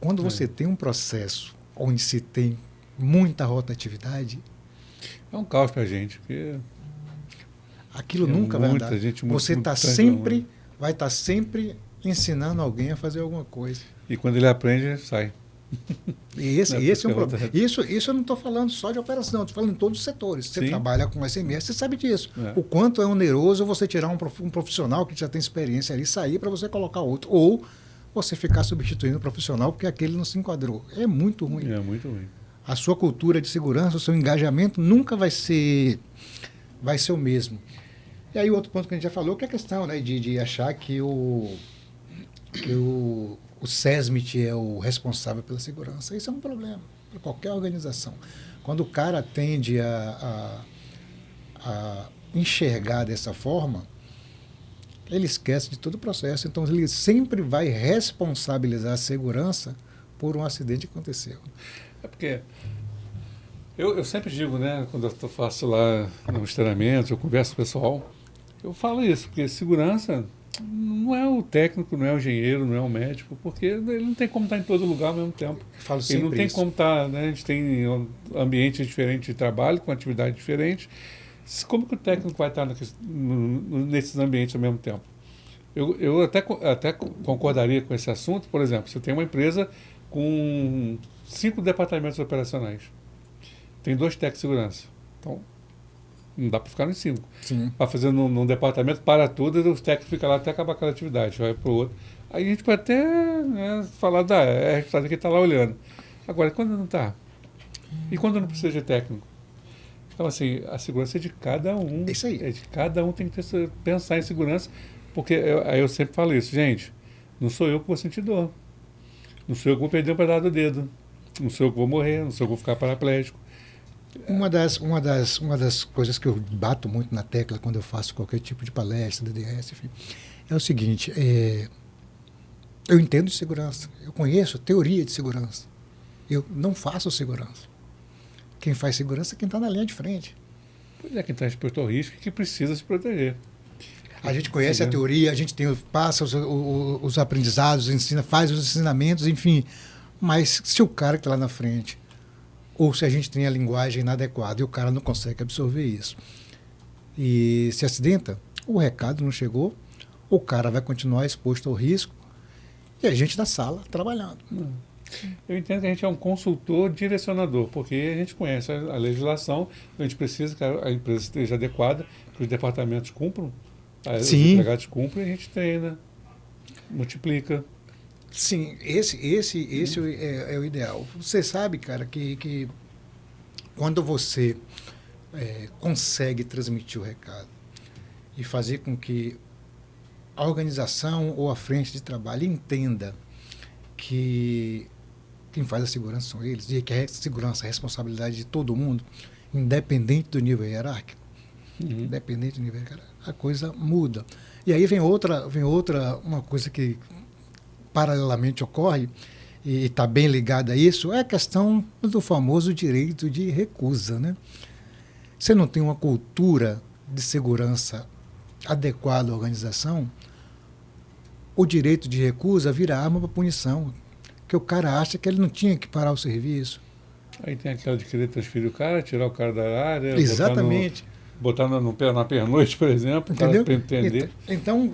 Quando você tem um processo onde se tem muita rotatividade... É um caos para a gente, porque... Aquilo nunca vai andar. Você vai estar sempre ensinando alguém a fazer alguma coisa. E quando ele aprende, sai. E esse é um problema. Isso eu não estou falando só de operação, estou falando em todos os setores. Você trabalha com SMS, você sabe disso. O quanto é oneroso você tirar um profissional que já tem experiência ali, sair para você colocar outro. Ou você ficar substituindo o profissional porque aquele não se enquadrou. É muito ruim. É muito ruim. A sua cultura de segurança, o seu engajamento nunca vai ser o mesmo. E aí, outro ponto que a gente já falou, que é a questão, né, de achar que o SESMIT é o responsável pela segurança. Isso é um problema para qualquer organização. Quando o cara tende a enxergar dessa forma, ele esquece de todo o processo. Então, ele sempre vai responsabilizar a segurança por um acidente que aconteceu. É porque... Eu sempre digo, né, quando eu faço lá nos treinamentos, eu converso com o pessoal, eu falo isso, porque segurança não é o técnico, não é o engenheiro, não é o médico, porque ele não tem como estar em todo lugar ao mesmo tempo. Eu falo sempre ele não tem isso. como estar, né, a gente tem ambientes diferentes de trabalho, com atividades diferentes. Como que o técnico vai estar nesses ambientes ao mesmo tempo? Eu até concordaria com esse assunto. Por exemplo, você tem uma empresa com 5 departamentos operacionais. Tem 2 técnicos de segurança. Então, não dá para ficar nos 5. Para fazer num departamento, para tudo, e os técnicos ficam lá até acabar aquela atividade, vai para o outro. Aí a gente pode até, né, falar da que está lá olhando. Agora, quando não está? E quando não precisa de técnico? Então, assim, a segurança é de cada um. Isso aí. É de cada um, tem que pensar em segurança, porque aí eu sempre falo isso, gente, não sou eu que vou sentir dor. Não sou eu que vou perder um pedaço do dedo. Não sou eu que vou morrer, não sou eu que vou ficar paraplégico. Uma das coisas que eu bato muito na tecla quando eu faço qualquer tipo de palestra, DDS, enfim, é o seguinte, eu entendo de segurança, eu conheço teoria de segurança, eu não faço segurança. Quem faz segurança é quem está na linha de frente. Pois é, quem está exposto ao risco e que precisa se proteger. A gente conhece a teoria, a gente passa os aprendizados, ensina, faz os ensinamentos, enfim, mas se o cara que está lá na frente, ou se a gente tem a linguagem inadequada e o cara não consegue absorver isso e se acidenta, o recado não chegou, o cara vai continuar exposto ao risco e a gente da sala trabalhando. Eu entendo que a gente é um consultor direcionador, porque a gente conhece a legislação, a gente precisa que a empresa esteja adequada, que os departamentos cumpram, os empregados cumprem, a gente treina, multiplica. Sim, esse é o ideal. Você sabe, cara, que quando você consegue transmitir o recado e fazer com que a organização ou a frente de trabalho entenda que quem faz a segurança são eles, e que a segurança é a responsabilidade de todo mundo, independente do nível hierárquico, independente do nível hierárquico, a coisa muda. E aí vem uma coisa que paralelamente ocorre, e está bem ligada a isso, é a questão do famoso direito de recusa, né? Você não tem uma cultura de segurança adequada à organização, o direito de recusa vira arma para punição, que o cara acha que ele não tinha que parar o serviço. Aí tem aquela de querer transferir o cara, tirar o cara da área, exatamente, botar na pernoite, por exemplo, para entender. Então,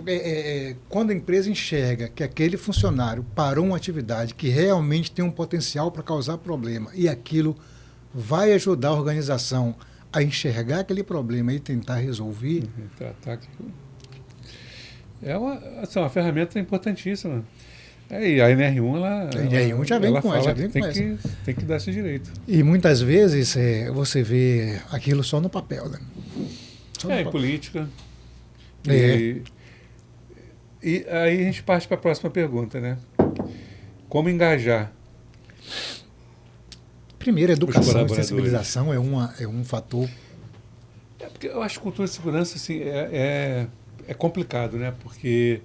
quando a empresa enxerga que aquele funcionário parou uma atividade que realmente tem um potencial para causar problema e aquilo vai ajudar a organização a enxergar aquele problema e tentar resolver. É uma ferramenta importantíssima. E a NR1, A NR1 já vem ela com fala essa. que tem que dar esse direito. E muitas vezes você vê aquilo só no papel, né? Em política. É. E aí a gente parte para a próxima pergunta, né? Como engajar? Primeiro, educação e sensibilização é um fator. Porque eu acho que cultura de segurança assim, é complicado, né? Porque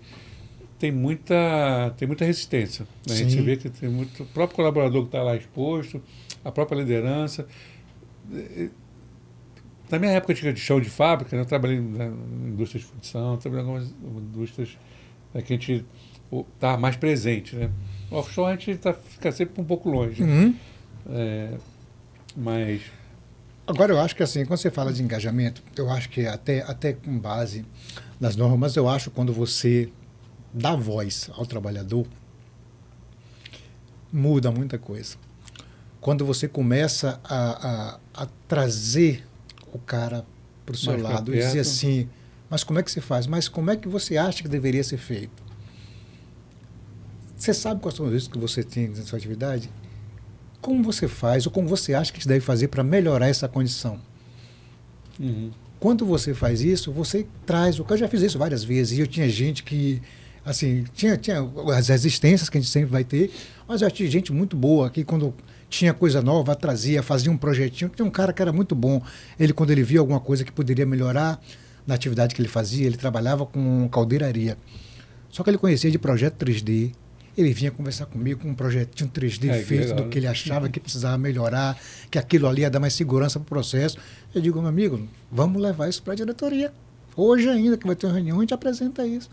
tem muita resistência. Né? A gente vê que tem muito. O próprio colaborador que está lá exposto, a própria liderança. Na minha época de chão de fábrica, né, eu trabalhei na indústria de fundição, trabalhei em algumas indústrias que a gente está mais presente. Né? O offshore a gente fica sempre um pouco longe. Uhum. Mas. Agora, eu acho que assim, quando você fala de engajamento, eu acho que até com base nas normas, eu acho que quando você dá voz ao trabalhador, muda muita coisa. Quando você começa a trazer o cara para o seu lado e dizer assim, mas como é que se faz? Mas como é que você acha que deveria ser feito? Você sabe quais são os riscos que você tem na sua atividade? Como você faz ou como você acha que se deve fazer para melhorar essa condição? Uhum. Quando você faz isso, você traz... Eu já fiz isso várias vezes e eu tinha gente que... Assim, tinha as resistências que a gente sempre vai ter, mas eu tinha gente muito boa que quando tinha coisa nova, trazia, fazia um projetinho. Tinha um cara que era muito bom. Ele, quando ele via alguma coisa que poderia melhorar na atividade que ele fazia, ele trabalhava com caldeiraria. Só que ele conhecia de projeto 3D. Ele vinha conversar comigo com um projetinho 3D feito do que ele achava que precisava melhorar, que aquilo ali ia dar mais segurança para o processo. Eu digo, meu amigo, vamos levar isso para a diretoria. Hoje ainda, que vai ter uma reunião, a gente apresenta isso.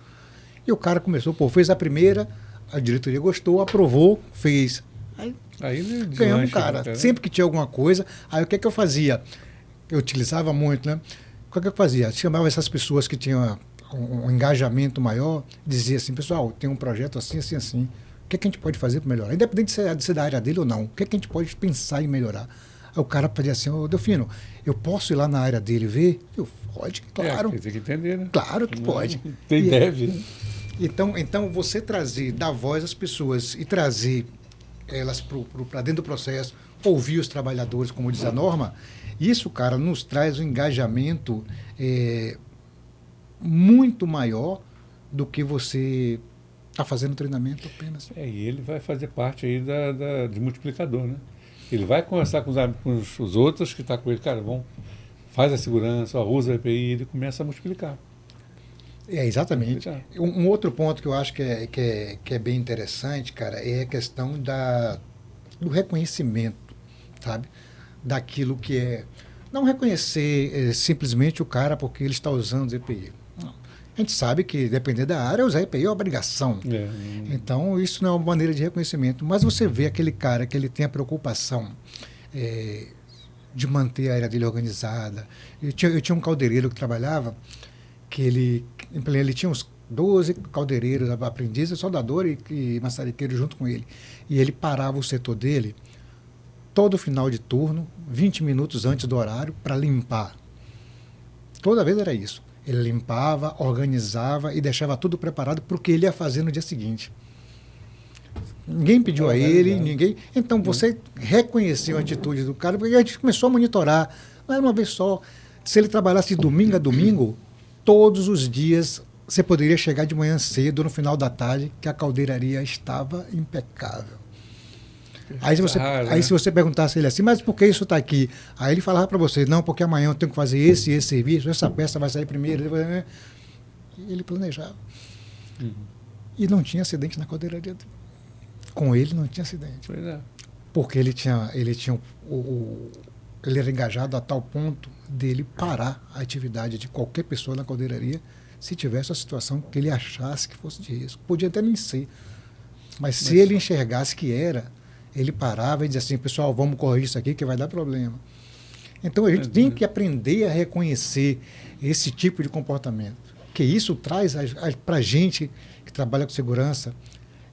E o cara começou, fez a primeira, a diretoria gostou, aprovou, fez. Aí ganhamos, cara. Sempre que tinha alguma coisa, aí o que eu fazia? Eu utilizava muito, né? O que eu fazia? Chamava essas pessoas que tinham um engajamento maior, dizia assim, pessoal, tem um projeto assim, assim, assim. O que a gente pode fazer para melhorar? Independente de ser da área dele ou não, o que a gente pode pensar em melhorar? Aí o cara fazia assim, Delfino, eu posso ir lá na área dele ver? Eu, pode, claro. Tem que entender, né? Claro que pode. Deve. Então, você dar voz às pessoas e trazer elas para dentro do processo, ouvir os trabalhadores, como diz a norma, isso, cara, nos traz um engajamento muito maior do que você está fazendo treinamento apenas. E ele vai fazer parte aí de multiplicador, né? Ele vai conversar com os outros que estão com ele, cara, faz a segurança, usa o EPI, ele começa a multiplicar. Exatamente. Um outro ponto que eu acho que é bem interessante, cara, é a questão do reconhecimento, sabe? Daquilo que é... Não reconhecer simplesmente o cara porque ele está usando o EPI. Não. A gente sabe que, dependendo da área, usar EPI é obrigação. Então, isso não é uma maneira de reconhecimento. Mas você vê aquele cara que ele tem a preocupação de manter a área dele organizada. Eu tinha um caldeireiro que trabalhava, que ele tinha uns 12 caldeireiros, aprendizes, soldador e maçariqueiro junto com ele. E ele parava o setor dele todo final de turno, 20 minutos antes do horário, para limpar. Toda vez era isso. Ele limpava, organizava e deixava tudo preparado para o que ele ia fazer no dia seguinte. Ninguém pediu a ele, ninguém... Então, você reconheceu a atitude do cara, porque a gente começou a monitorar. Não era uma vez só. Se ele trabalhasse de domingo a domingo, todos os dias você poderia chegar de manhã cedo, no final da tarde, que a caldeiraria estava impecável. Aí se você perguntasse a ele assim, mas por que isso está aqui? Aí ele falava para você, não, porque amanhã eu tenho que fazer esse serviço, essa peça vai sair primeiro. E ele planejava. Uhum. E não tinha acidente na caldeiraria. Com ele não tinha acidente. Pois é. Porque ele era engajado a tal ponto dele parar a atividade de qualquer pessoa na caldeiraria se tivesse uma situação que ele achasse que fosse de risco. Podia até nem ser. Mas se ele enxergasse que era, ele parava e dizia assim, pessoal, vamos corrigir isso aqui que vai dar problema. Então a gente tem que aprender a reconhecer esse tipo de comportamento. Que isso traz para a gente que trabalha com segurança,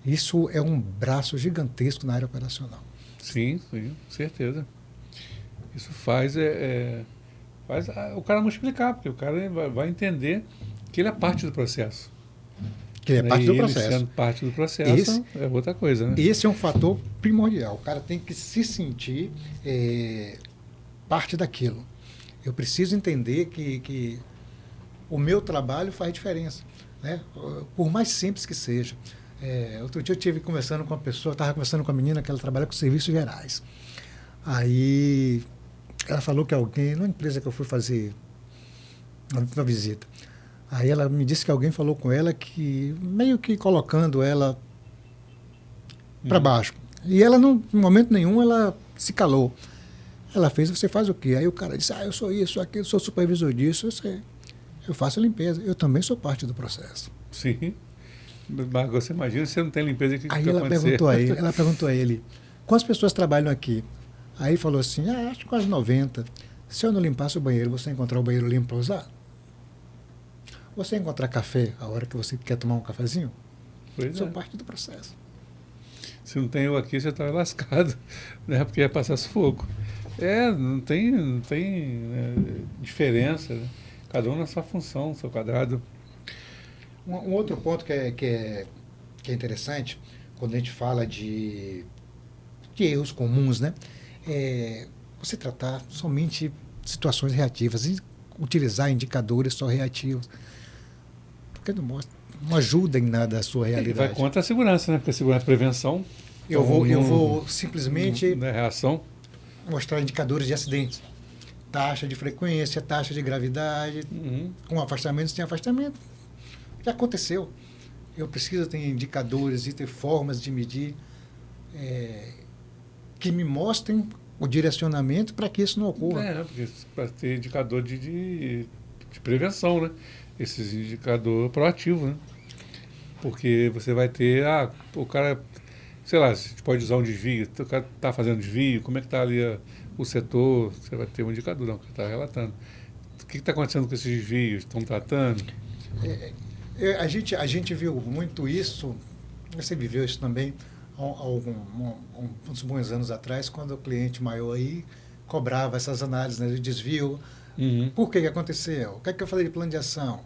isso é um braço gigantesco na área operacional. Sim, certeza. Isso faz o cara multiplicar, porque o cara vai entender que ele é parte do processo. Que é parte do processo. Sendo parte do processo é outra coisa, né? Esse é um fator primordial. O cara tem que se sentir parte daquilo. Eu preciso entender que o meu trabalho faz diferença, né? Por mais simples que seja. Outro dia eu estive conversando com uma pessoa, estava conversando com a menina que ela trabalha com serviços gerais. Aí ela falou que alguém, numa empresa que eu fui fazer uma visita, aí ela me disse que alguém falou com ela que meio que colocando ela para baixo. E ela, em momento nenhum, ela se calou. Ela fez: você faz o quê? Aí o cara disse: eu sou isso, aquilo, sou supervisor disso, eu faço a limpeza. Eu também sou parte do processo. Sim. Mas você imagina se você não tem limpeza, o que aí vai acontecer? Ela perguntou a ele: quantas pessoas trabalham aqui? Aí ele falou assim: acho que quase 90. Se eu não limpasse o banheiro, você encontrar o banheiro limpo para usar? Você encontrar café a hora que você quer tomar um cafezinho? Pois sou parte do processo. Se não tem eu aqui, você está lascado, né? Porque ia passar sufoco. Não tem diferença, né? Cada um na sua função, no seu quadrado. Um outro ponto que é interessante, quando a gente fala de erros comuns, né? Você tratar somente situações reativas e utilizar indicadores só reativos. Porque não ajuda em nada a sua realidade. E vai contra a segurança, né? Porque a segurança é prevenção. Eu vou simplesmente reação. Mostrar indicadores de acidentes. Taxa de frequência, taxa de gravidade, com afastamento, sem afastamento. Já aconteceu. Eu preciso ter indicadores e ter formas de medir que me mostrem o direcionamento para que isso não ocorra. Porque para ter indicador de prevenção, né? Esses indicador proativo, né? Porque você vai ter, o cara, sei lá, a gente pode usar um desvio, o cara está fazendo desvio, como é que está ali o setor, você vai ter um indicador, não, que está relatando. O que está acontecendo com esses desvios? Estão tratando? A gente viu muito isso, você viveu isso também, há uns bons anos atrás, quando o cliente maior aí cobrava essas análises, né, de desvio. Por que aconteceu? O que é que eu falei de plano de ação?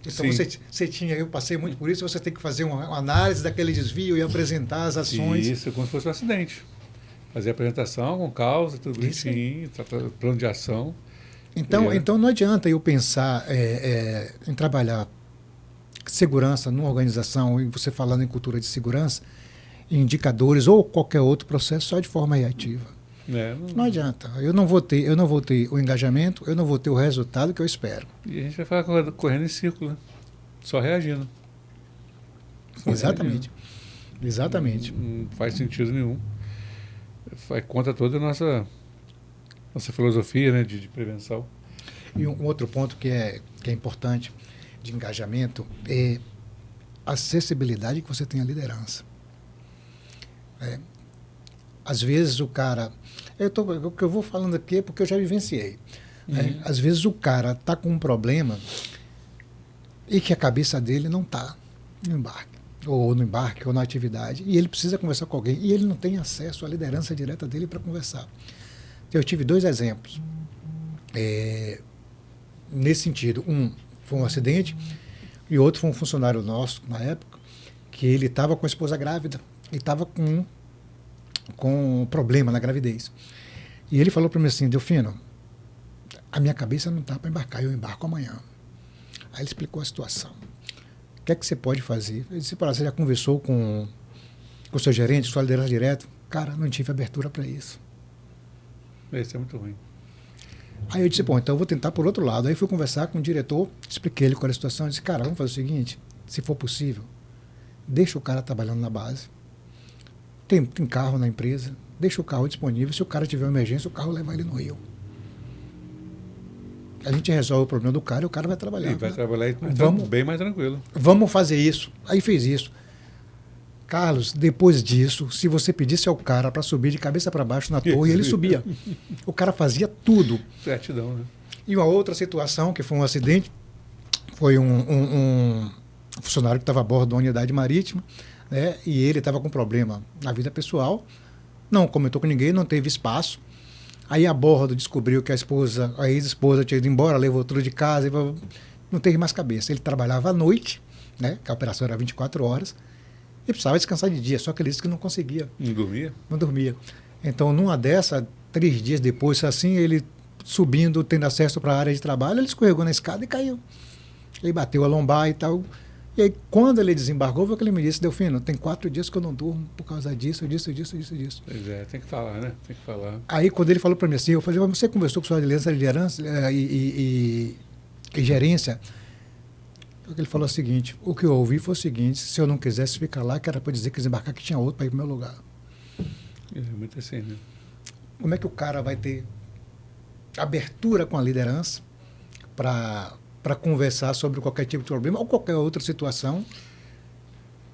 Então você tinha, eu passei muito por isso, você tem que fazer uma análise daquele desvio e apresentar as ações. Isso, como se fosse um acidente. Fazer a apresentação com causa, tudo bonitinho, plano de ação. Então não adianta eu pensar em trabalhar segurança numa organização, e você falando em cultura de segurança, indicadores ou qualquer outro processo só de forma reativa. Não adianta. Eu não vou ter o engajamento, eu não vou ter o resultado que eu espero. E a gente vai ficar correndo em círculo, né? Só reagindo. Exatamente. Não faz sentido nenhum. Vai contra toda a nossa filosofia, né, de prevenção. E um outro ponto que é importante de engajamento é a acessibilidade que você tem à liderança. Às vezes o cara... O que eu vou falando aqui é porque eu já vivenciei. Às vezes o cara está com um problema e que a cabeça dele não está no embarque, ou na atividade, e ele precisa conversar com alguém, e ele não tem acesso à liderança direta dele para conversar. Eu tive 2 exemplos. Nesse sentido, um foi um acidente, e outro foi um funcionário nosso, na época, que ele estava com a esposa grávida, e estava com um problema na gravidez. E ele falou para mim assim: Delfino, a minha cabeça não está para embarcar, eu embarco amanhã. Aí ele explicou a situação. O que é que você pode fazer? Ele disse: você já conversou com o seu gerente, sua liderança direta? Cara, não tive abertura para isso. Isso é muito ruim. Aí eu disse: bom, então eu vou tentar por outro lado. Aí fui conversar com o diretor, expliquei ele qual era a situação, disse: cara, vamos fazer o seguinte, se for possível, deixa o cara trabalhando na base. Tem carro na empresa, deixa o carro disponível, se o cara tiver uma emergência, o carro leva ele no Rio. A gente resolve o problema do cara e o cara vai trabalhar. Vai trabalhar bem mais tranquilo. Vamos fazer isso. Aí fez isso. Carlos, depois disso, se você pedisse ao cara para subir de cabeça para baixo na torre, ele subia. O cara fazia tudo. Gratidão, né? E uma outra situação, que foi um acidente, foi um funcionário que estava a bordo da unidade marítima, né, e ele estava com problema na vida pessoal, não comentou com ninguém, não teve espaço. Aí a bordo descobriu que a ex-esposa tinha ido embora, levou tudo de casa, não teve mais cabeça. Ele trabalhava à noite, né? Que a operação era 24 horas, e precisava descansar de dia, só que ele disse que não conseguia. Não dormia? Não dormia. Então, numa dessa, 3 dias depois, assim, ele subindo, tendo acesso para a área de trabalho, ele escorregou na escada e caiu. Ele bateu a lombar e tal. E aí, quando ele desembarcou, foi que ele me disse: Delfino, tem 4 dias que eu não durmo por causa disso, disso. Pois é, tem que falar, né? Tem que falar. Aí, quando ele falou para mim assim, eu falei: mas você conversou com sua liderança e gerência? Ele falou o seguinte: o que eu ouvi foi o seguinte, se eu não quisesse ficar lá, que era para dizer que desembarcar, que tinha outro para ir para o meu lugar. É muito assim, né? Como é que o cara vai ter abertura com a liderança para conversar sobre qualquer tipo de problema ou qualquer outra situação?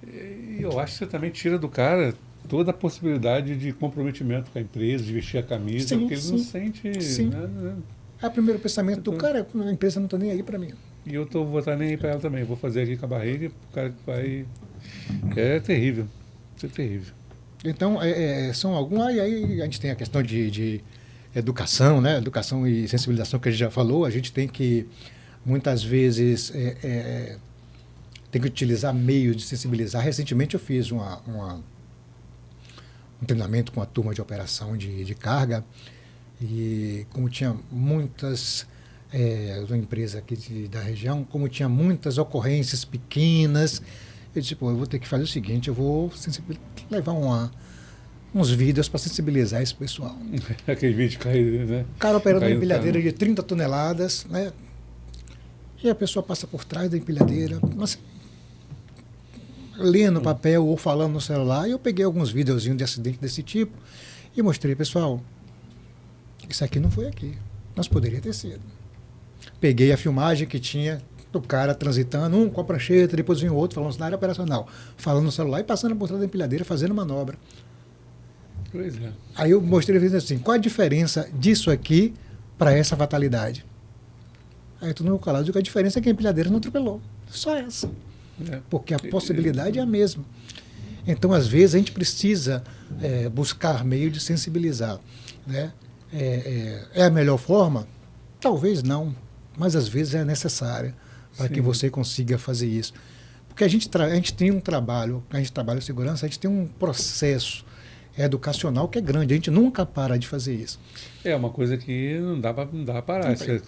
E eu acho que você também tira do cara toda a possibilidade de comprometimento com a empresa, de vestir a camisa, Sim, porque ele não sim, sente... sim. Né? É o primeiro pensamento do cara: a empresa não está nem aí para mim. E eu vou estar nem aí para ela também. Vou fazer aqui com a barriga, o cara que vai... É terrível. Isso é terrível. Então, são alguns... Aí a gente tem a questão de educação, né? Educação e sensibilização, que a gente já falou. A gente tem que, muitas vezes, tem que utilizar meios de sensibilizar. Recentemente eu fiz um treinamento com a turma de operação de carga, e como tinha muitas... uma empresa aqui da região, como tinha muitas ocorrências pequenas, eu disse: eu vou ter que fazer o seguinte, eu vou levar uns vídeos para sensibilizar esse pessoal. Aquele vídeo caído, né? O cara operando uma empilhadeira de 30 toneladas, né? E a pessoa passa por trás da empilhadeira, mas lendo no papel ou falando no celular, e eu peguei alguns videozinhos de acidente desse tipo e mostrei: pessoal, isso aqui não foi aqui, mas poderia ter sido. Peguei a filmagem que tinha do cara transitando, um com a prancheta, depois vinha o outro falando na área operacional, falando no celular e passando por trás da empilhadeira, fazendo manobra. Pois é. Aí eu mostrei assim: qual a diferença disso aqui para essa fatalidade? Aí todo mundo calado, digo: a diferença é que a empilhadeira não atropelou. Só essa. Porque a possibilidade é a mesma. Então, às vezes, a gente precisa buscar meio de sensibilizar. Né? É a melhor forma? Talvez não, mas às vezes é necessária para que você consiga fazer isso. Porque a gente tem um trabalho, a gente trabalha em segurança, a gente tem um processo educacional que é grande, a gente nunca para de fazer isso. É uma coisa que não dá para parar. Você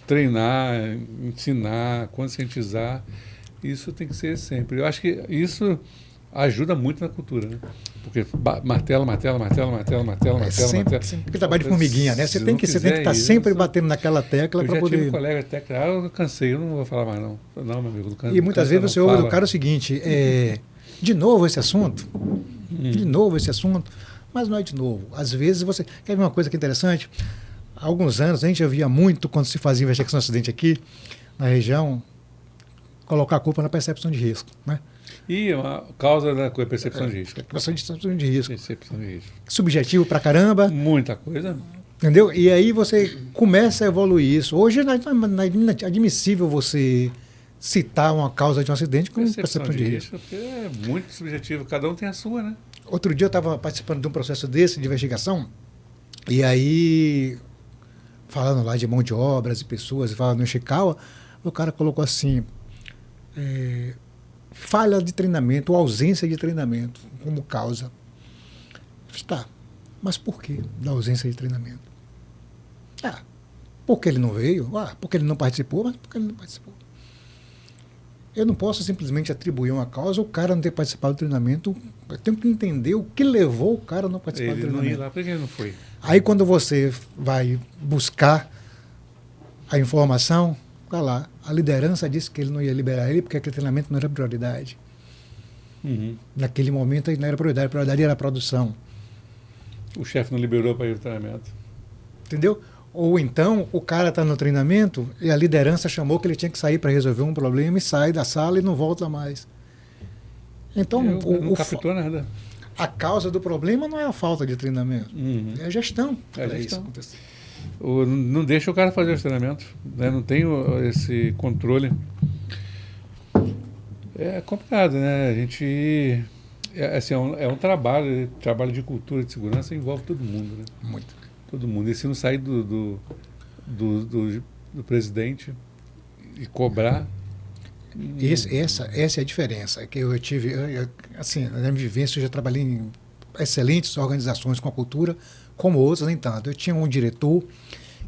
treinar, ensinar, conscientizar, isso tem que ser sempre. Eu acho que isso ajuda muito na cultura, né? Porque martela. Sempre que trabalho de formiguinha, né? Você tem que estar sempre batendo naquela tecla para poder... Eu já tive um colega técnico, eu cansei, eu não vou falar mais não. Não, meu amigo, E muitas vezes você ouve do cara o seguinte: de novo esse assunto? De novo esse assunto? Mas não é de novo. Às vezes você... Quer ver uma coisa que é interessante? Há alguns anos a gente ouvia muito, quando se fazia investigação de acidente aqui na região, colocar a culpa na percepção de risco, né? E a causa da percepção de risco. Percepção de risco. Percepção de risco. Subjetivo pra caramba. Muita coisa. Entendeu? E aí você começa a evoluir isso. Hoje não é admissível você citar uma causa de um acidente com percepção de risco. Porque é muito subjetivo, cada um tem a sua, né? Outro dia eu estava participando de um processo desse, de investigação, e aí, falando lá de mão de obras e pessoas, falando no Ishikawa, o cara colocou assim: falha de treinamento ou ausência de treinamento como causa. Eu falei: tá, mas por que da ausência de treinamento? Porque ele não veio? Porque ele não participou? Mas porque ele não participou. Eu não posso simplesmente atribuir uma causa ao cara não ter participado do treinamento. Eu tenho que entender o que levou o cara a não participar do treinamento. Ele não ia lá porque ele não foi. Aí quando você vai buscar a informação, vai lá, a liderança disse que ele não ia liberar ele porque aquele treinamento não era prioridade. Naquele momento não era prioridade, a prioridade era a produção. O chefe não liberou para ir ao treinamento. Entendeu? Ou então o cara está no treinamento e a liderança chamou que ele tinha que sair para resolver um problema e sai da sala e não volta mais. Então, não captou nada. A causa do problema não é a falta de treinamento, é a gestão. Não deixa o cara fazer o treinamento, né? Não tem esse controle. É complicado, né? A gente... É um trabalho de cultura de segurança, envolve todo mundo, né? Muito. Todo mundo. E se não sair do presidente e cobrar... Essa é a diferença. Que eu tive, assim, na minha vivência, eu já trabalhei em excelentes organizações com a cultura, como outras, nem tanto. Eu tinha um diretor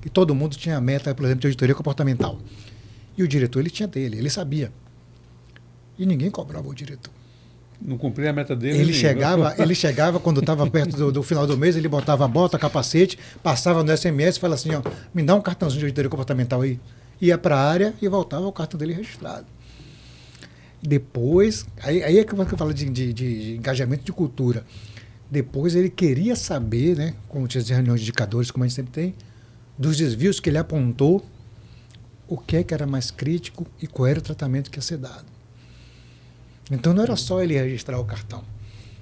e todo mundo tinha a meta, por exemplo, de auditoria comportamental. E o diretor, ele tinha dele, ele sabia. E ninguém cobrava o diretor. Não cumpria a meta dele. Ele chegava quando estava perto do final do mês, ele botava a bota, capacete, passava no SMS e falava assim, ó, me dá um cartãozinho de auditoria comportamental aí. Ia para a área e voltava o cartão dele registrado. Depois, aí é que eu falo de engajamento de cultura. Depois ele queria saber, né, como tinha as reuniões de indicadores, como a gente sempre tem, dos desvios que ele apontou, o que é que era mais crítico e qual era o tratamento que ia ser dado. Então não era só ele registrar o cartão.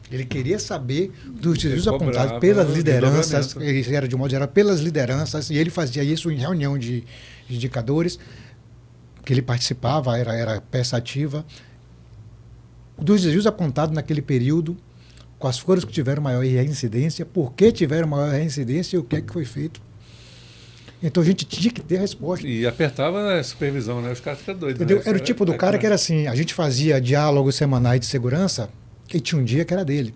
Ele queria saber dos desvios apontados pelas lideranças, ele era de modo geral pelas lideranças, e ele fazia isso em reunião de indicadores, que ele participava, era peça ativa, dos desvios apontados naquele período, quais foram os que tiveram maior reincidência, por que tiveram maior reincidência e o que é que foi feito. Então a gente tinha que ter a resposta. E apertava a supervisão, né? Os caras ficam doidos. Entendeu? Né? Era o tipo do cara que era assim, a gente fazia diálogos semanais de segurança e tinha um dia que era dele.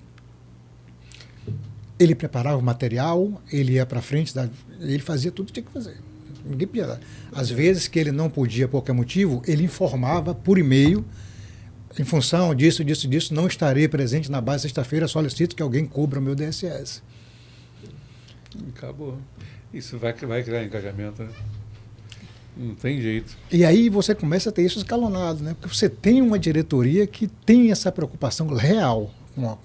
Ele preparava o material, ele ia para frente, ele fazia tudo que tinha que fazer. Ninguém podia. Às vezes que ele não podia por qualquer motivo, ele informava por e-mail, em função disso, não estarei presente na base sexta-feira, solicito que alguém cubra o meu DSS. Acabou. Isso vai criar engajamento, né? Não tem jeito. E aí você começa a ter isso escalonado, né? Porque você tem uma diretoria que tem essa preocupação real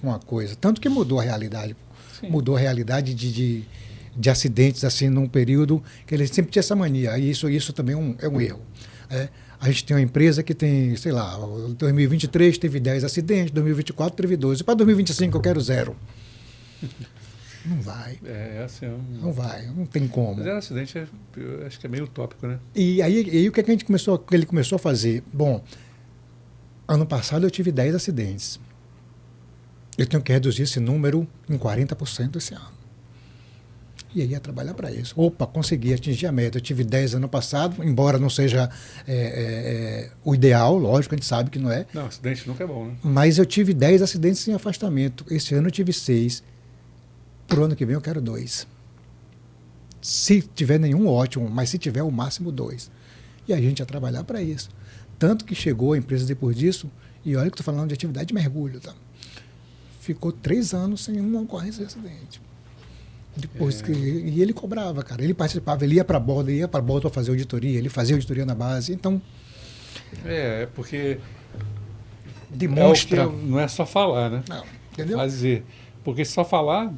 com a coisa. Tanto que mudou a realidade. Sim. Mudou a realidade de acidentes, assim, num período que ele sempre tinha essa mania. E isso também é um erro. A gente tem uma empresa que tem, sei lá, 2023 teve 10 acidentes, 2024 teve 12. Para 2025 eu quero 0. Não vai. Assim. Não vai, não tem como. Mas acidente, eu acho que é meio utópico, né? E aí o que ele começou a fazer? Bom, ano passado eu tive 10 acidentes. Eu tenho que reduzir esse número em 40% esse ano. E aí ia trabalhar para isso. Opa, consegui atingir a meta. Eu tive 10 ano passado, embora não seja o ideal, lógico, a gente sabe que não é. Não, acidente nunca é bom, né? Mas eu tive 10 acidentes em afastamento. Esse ano eu tive 6. Para o ano que vem eu quero 2. Se tiver nenhum, ótimo, mas se tiver o máximo 2. E a gente ia trabalhar para isso. Tanto que chegou a empresa depois disso, e olha que estou falando de atividade de mergulho, tá? Ficou 3 anos sem uma ocorrência de acidente. Depois e ele cobrava, cara. Ele participava, ele ia para a borda para fazer auditoria, ele fazia auditoria na base. Então. Porque. Demonstra. Não é só falar, né? Não, entendeu? Fazer. Porque só falar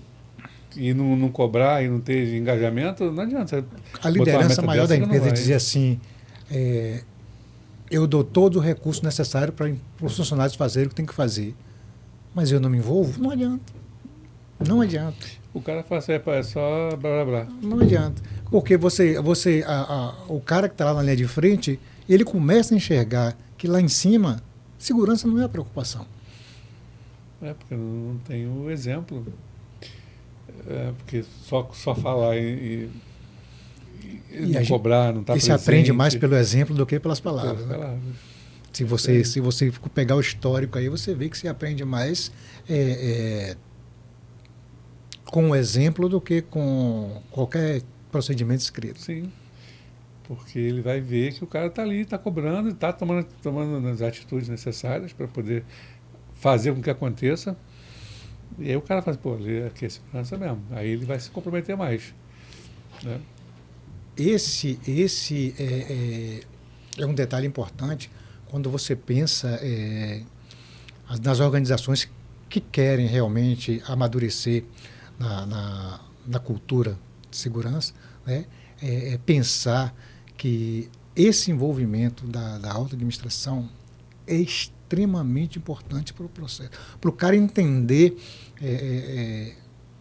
e não cobrar e não ter engajamento, não adianta. A liderança maior da empresa dizia assim: eu dou todo o recurso necessário para os funcionários fazerem o que tem que fazer. Mas eu não me envolvo? Não adianta. Não adianta. O cara fala assim, é só blá blá blá. Não adianta. Porque o cara que está lá na linha de frente, ele começa a enxergar que lá em cima, segurança não é a preocupação. Porque não tem o exemplo. Porque só falar e não cobrar, não estar presente. E se aprende mais pelo exemplo do que pelas palavras. Né? Se você pegar o histórico aí, você vê que se aprende mais com o exemplo do que com qualquer procedimento escrito. Sim, porque ele vai ver que o cara está ali, está cobrando, está tomando as atitudes necessárias para poder fazer com que aconteça. E aí o cara faz, aqui é segurança mesmo. Aí ele vai se comprometer mais. Né? Esse é um detalhe importante quando você pensa nas organizações que querem realmente amadurecer na cultura de segurança, né? Pensar que esse envolvimento da alta administração é extremamente importante para o processo. Para o cara entender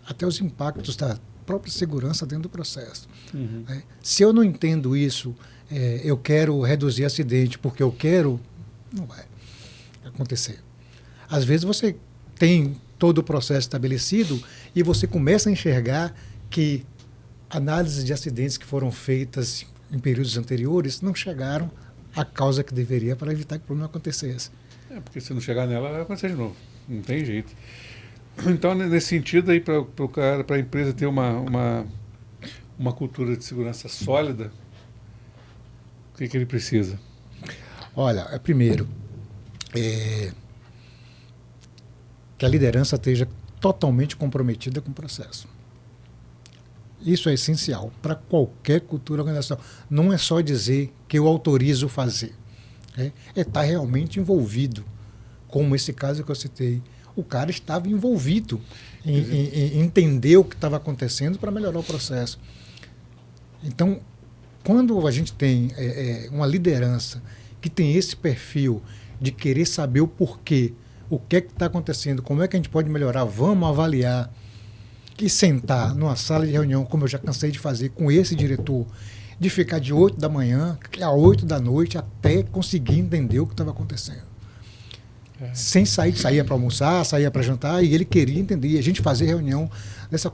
até os impactos da própria segurança dentro do processo. Uhum. Né? Se eu não entendo isso, eu quero reduzir acidente porque eu quero, não vai acontecer. Às vezes você tem todo o processo estabelecido e você começa a enxergar que análises de acidentes que foram feitas em períodos anteriores não chegaram a causa que deveria para evitar que o problema acontecesse. Porque se não chegar nela, vai acontecer de novo. Não tem jeito. Então, nesse sentido, aí, para a empresa ter uma cultura de segurança sólida, o que ele precisa? Olha, primeiro, que a liderança esteja totalmente comprometida com o processo. Isso é essencial para qualquer cultura organizacional. Não é só dizer que eu autorizo fazer. É estar realmente envolvido, como esse caso que eu citei. O cara estava envolvido em entender o que estava acontecendo para melhorar o processo. Então, quando a gente tem uma liderança que tem esse perfil de querer saber o porquê, o que é que está acontecendo, como é que a gente pode melhorar, vamos avaliar, e sentar numa sala de reunião, como eu já cansei de fazer com esse diretor, de ficar de 8 da manhã a 8 da noite até conseguir entender o que estava acontecendo. Sem saía para almoçar, saía para jantar, e ele queria entender. E a gente fazia reunião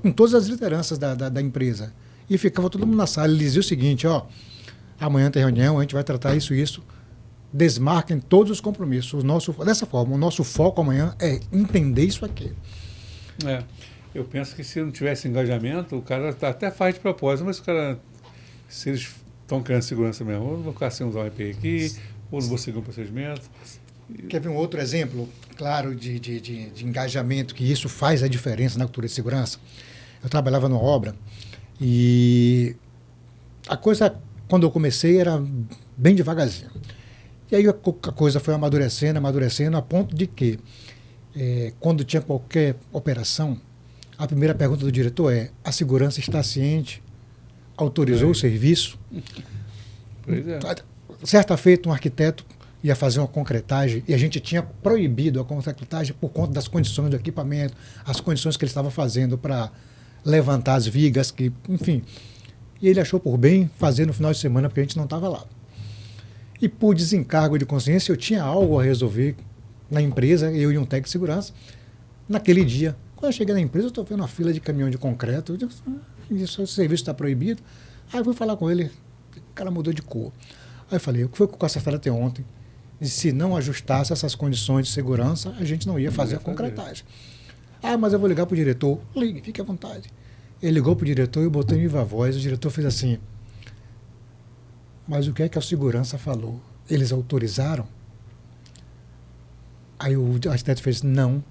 com todas as lideranças da empresa. E ficava todo mundo na sala. Ele dizia o seguinte, amanhã tem reunião, a gente vai tratar isso. Desmarquem todos os compromissos. Dessa forma, o nosso foco amanhã é entender isso aqui. Eu penso que se não tivesse engajamento, o cara até faz de propósito, mas se eles estão querendo segurança mesmo, ou não vou ficar sem usar um EPI aqui, ou não vou seguir um procedimento. Quer ver um outro exemplo, claro, de engajamento, que isso faz a diferença na cultura de segurança? Eu trabalhava numa obra e a coisa, quando eu comecei, era bem devagarzinho. E aí a coisa foi amadurecendo, a ponto de que, quando tinha qualquer operação, a primeira pergunta do diretor a segurança está ciente? Autorizou o serviço? Pois é. Certa feita, um arquiteto ia fazer uma concretagem e a gente tinha proibido a concretagem por conta das condições do equipamento, as condições que ele estava fazendo para levantar as vigas, enfim. E ele achou por bem fazer no final de semana, porque a gente não estava lá. E por desencargo de consciência, eu tinha algo a resolver na empresa, eu e um técnico de segurança, naquele dia. Quando eu cheguei na empresa, eu estou vendo uma fila de caminhão de concreto, eu disse, esse serviço está proibido. Aí eu fui falar com ele, o cara mudou de cor. Aí eu falei, o que foi que eu consertaram até ontem? E se não ajustasse essas condições de segurança, a gente não ia fazer a concretagem. Mas eu vou ligar para o diretor. Ligue, fique à vontade. Ele ligou para o diretor e eu botei em viva voz. O diretor fez assim, mas o que é que a segurança falou? Eles autorizaram? Aí o arquiteto fez, não.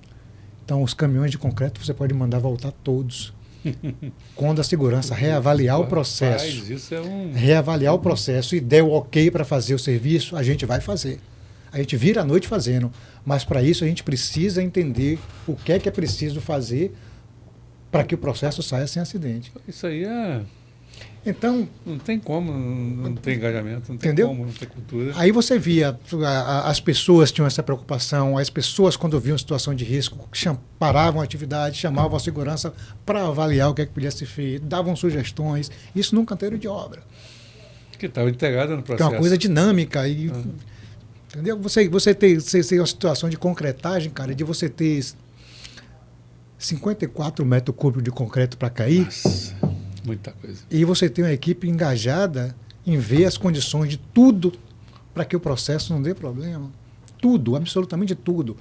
Então, os caminhões de concreto você pode mandar voltar todos. Quando a segurança reavaliar o processo, reavaliar o processo e der o ok para fazer o serviço, a gente vai fazer. A gente vira a noite fazendo, mas para isso a gente precisa entender o que é preciso fazer para que o processo saia sem acidente. Isso aí Então, não tem como, não tem engajamento, não tem entendeu? como, não tem cultura. Aí você via, as pessoas tinham essa preocupação, as pessoas, quando viam situação de risco, paravam a atividade, chamavam a segurança para avaliar o que podia ser feito, davam sugestões, isso num canteiro de obra. Que estava integrado no processo. Que é uma coisa dinâmica. Entendeu? Você tem uma situação de concretagem, cara, de você ter 54 metros cúbicos de concreto para cair. Nossa, muita coisa. E você tem uma equipe engajada em ver as condições de tudo para que o processo não dê problema. Tudo, absolutamente tudo.